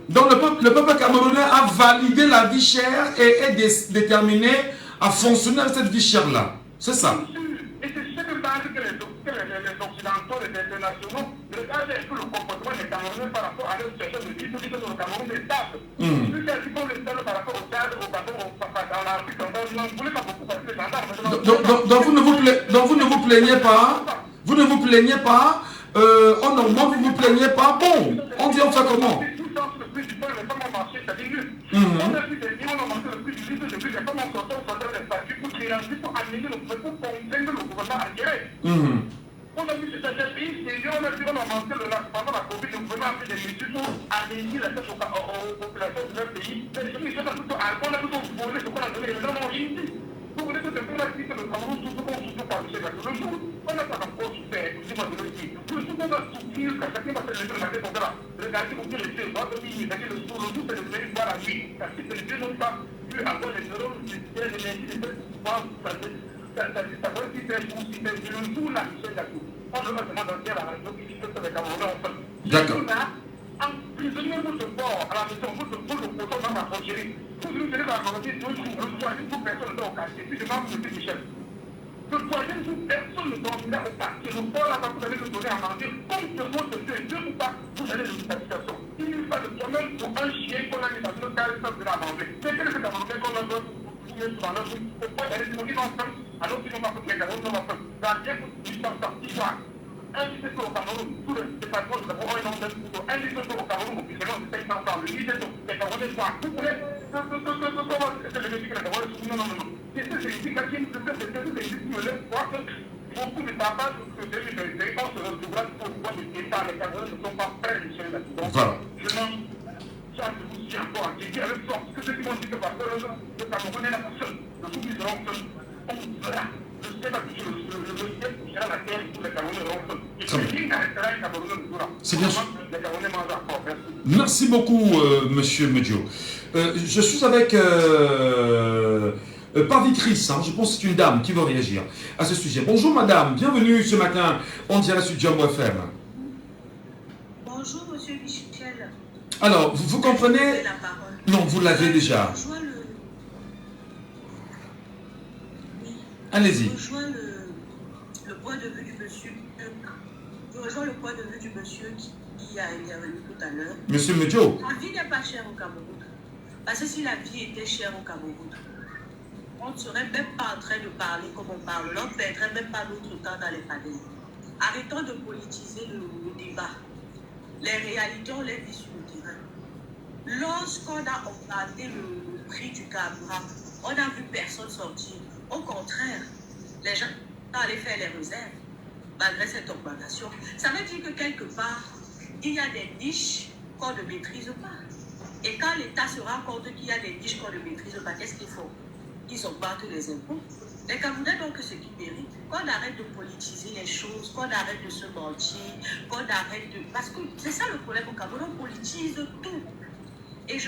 Donc le peuple camerounais a validé la vie chère et est déterminé à fonctionner avec cette vie chère-là. C'est ça. Et c'est ce que pensent que les Occidentaux, les internationaux, regardez un peu le comportement des Camerounais par rapport à leur situation de vie, pour dire que le Cameroun est stable. Plus qu'à dire qu'on est stable par rapport au Tchad, au Gabon, dans l'Afrique, on ne voulait pas beaucoup parce que donc vous ne vous plaignez pas. Vous ne vous plaignez pas. En Normand, vous ne vous plaignez pas. Bon, on dit on fait comment? Le prix du pain, les femmes ont marché, ça diminue. On a vu des gens, on a monté le prix du litre de vie, les femmes ont sorti des statuts pour créer pour amener le gouvernement, pour convaincre le gouvernement à gérer. On a vu que c'est un pays sérieux, on a vu qu'on a monté pendant la Covid, le gouvernement a pris des mesures pour alléger la tâche aux populations de leur pays. Mais les gens ont plutôt volé ce qu'on a donné, les gens n'ont rien dit. Vous voulez que quelqu'un a dit que le Cameroun souffre qu'on souffre par le Sénégal. Le jour, on n'a pas encore souffert, excusez-moi de le dire. Le jour qu'on va souffrir, quand chacun va se lever le matin pour là, regardez pour dire le ciel, votre vie, c'est-à-dire le jour, c'est le soleil, voir la nuit. Parce que les dieux n'ont pas pu avoir les neurones, les l'énergie, les trucs pour pouvoir savoir si c'est ou si c'est le jour là, Michel Ngatou. On ne va pas demander à la radio qui dit que les Camerounais ont fait. D'accord. Emprisonnez votre corps à la maison, votre poteau dans la frontière. Vous nous allez dans la frontière, le troisième jour, personne ne doit au quartier. Puis je demande M. Michel. Le troisième jour, personne ne doit venir au quartier. Le corps là-bas, vous allez le donner à manger. Comme ce votre Dieu est Dieu ou pas, vous allez le satisfaction. Il n'y a pas de problème pour un chien qu'on a mis dans une carré sans venir à manger. Mais quel est le Camerounais qu'on a besoin vous mettre dans leur vie? Pourquoi d'aller se nourrir ensemble alors qu'ils n'ont pas fait les Camerounais n'ont pas fait. Dans bien pour 800 ans, 10 ans. Un lycée au Cameroun, tous les départements, nous avons un nom d'un couteau. Un lycée au Cameroun, au Business, on essaye ensemble. Les Camerounais sont à tout près. Comment c'est le métier que les Camerounais sont? Non. C'est significatif, c'est me laisse voir que beaucoup de papas, que les territoires se retrouvent pour pouvoir des États. Les Camerounais ne sont pas prêts, monsieur le président. Voilà. Je n'en vous dis encore, j'ai dit avec force que ceux qui m'ont dit que parce que le Camerounais est la seule, le soumis seront seuls. On verra. Je sais pas si le ciel touchera la terre et tous les Camerounais seront seuls. Et puis, il arrêtera les Camerounais de là. C'est bien sûr. Les Camerounais mangent encore. Merci. Merci beaucoup, monsieur Medio. Je suis avec Pavi Chris, hein, je pense que c'est une dame qui veut réagir à ce sujet. Bonjour madame, bienvenue ce matin en direct sur Jumbo FM. Bonjour monsieur Michel. Alors, vous comprenez? Non, vous l'avez déjà. Allez-y. Je rejoins le point de vue du monsieur. Je rejoins le point de vue du monsieur qui a intervenu tout à l'heure. Monsieur Medio. La vie n'est pas chère au Cameroun. Parce que si la vie était chère au Cameroun, on ne serait même pas en train de parler comme on parle. On ne perdrait même pas notre temps dans les palais. Arrêtons de politiser le débat. Les réalités, on les vit sur le terrain. Lorsqu'on a augmenté le prix du carburant, on n'a vu personne sortir. Au contraire, les gens allaient faire les réserves malgré cette augmentation. Ça veut dire que quelque part, il y a des niches qu'on ne maîtrise pas. Et quand l'État se rend compte qu'il y a des niches qu'on ne maîtrise pas, qu'est-ce qu'ils font? Ils augmentent les impôts. Les Camerounais donc ce qu'ils méritent, qu'on arrête de politiser les choses, qu'on arrête de se mentir, qu'on arrête de... Parce que c'est ça le problème au Cameroun, on politise tout. Et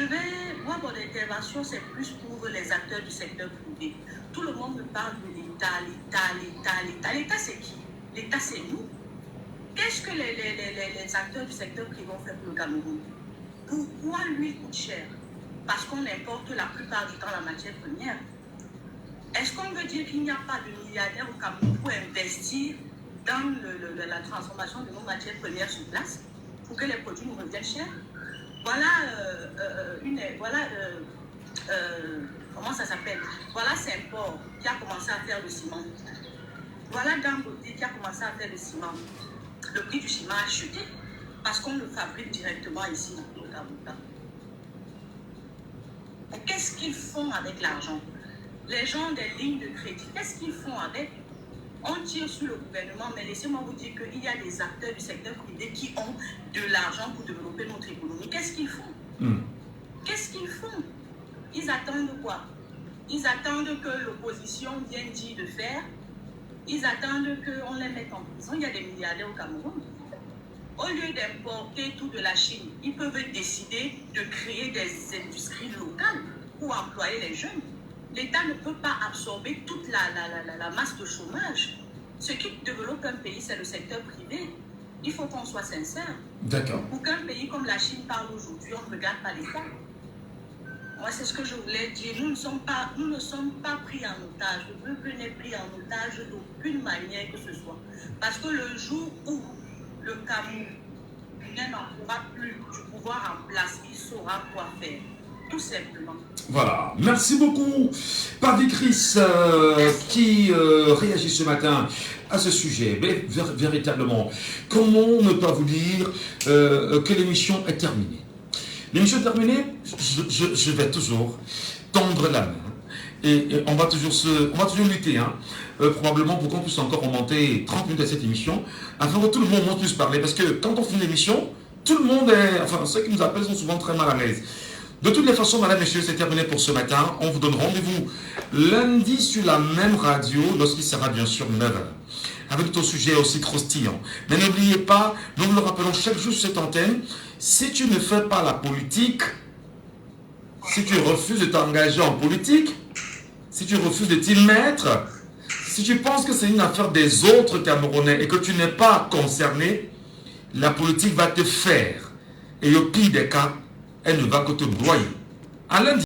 moi mon intervention c'est plus pour les acteurs du secteur privé. Tout le monde me parle de l'État. L'État c'est qui? L'État c'est nous. Qu'est-ce que les acteurs du secteur privé ont fait pour le Cameroun? Pourquoi l'huile coûte cher? Parce qu'on importe la plupart du temps la matière première. Est-ce qu'on veut dire qu'il n'y a pas de milliardaires au Cameroun pour investir dans la transformation de nos matières premières sur place pour que les produits nous reviennent chers? Voilà, comment ça s'appelle? Voilà Saint-Port qui a commencé à faire le ciment. Voilà Dangote qui a commencé à faire le ciment. Le prix du ciment a chuté parce qu'on le fabrique directement ici au Cameroun. Qu'est-ce qu'ils font avec l'argent? Les gens des lignes de crédit, qu'est-ce qu'ils font avec? On tire sur le gouvernement, mais laissez-moi vous dire qu'il y a des acteurs du secteur privé qui ont de l'argent pour développer notre économie. Qu'est-ce qu'ils font? Qu'est-ce qu'ils font? Ils attendent quoi? Ils attendent que l'opposition vienne dire de faire. Ils attendent qu'on les mette en prison. Il y a des milliardaires au Cameroun. Au lieu d'importer tout de la Chine, ils peuvent décider de créer des industries locales pour employer les jeunes. L'État ne peut pas absorber toute la masse de chômage. Ce qui développe un pays, c'est le secteur privé. Il faut qu'on soit sincère. D'accord. Pour qu'un pays comme la Chine parle aujourd'hui, on ne regarde pas l'État. Moi, c'est ce que je voulais dire. Nous ne sommes pas pris en otage. Le peuple n'est pris en otage d'aucune manière que ce soit. Parce que le jour où le Cameroun n'en pourra plus du pouvoir en place, il saura quoi faire. Tout simplement. Voilà, merci beaucoup Pavi Chris qui réagit ce matin à ce sujet. Mais véritablement, comment ne pas vous dire que l'émission est terminée? L'émission est terminée, je vais toujours tendre la main et on va toujours lutter, hein, probablement pour qu'on puisse encore remonter 30 minutes à cette émission afin que tout le monde puisse parler, parce que quand on finit l'émission, tout le monde est, enfin ceux qui nous appellent sont souvent très mal à l'aise. De toutes les façons, madame, messieurs, c'est terminé pour ce matin. On vous donne rendez-vous lundi sur la même radio, lorsqu'il sera bien sûr 9h, avec d'autres sujets aussi croustillants. Mais n'oubliez pas, nous vous le rappelons chaque jour sur cette antenne, si tu ne fais pas la politique, si tu refuses de t'engager en politique, si tu refuses de t'y mettre, si tu penses que c'est une affaire des autres Camerounais et que tu n'es pas concerné, la politique va te faire. Et au pire des cas, elle ne va que te broyer. À lundi.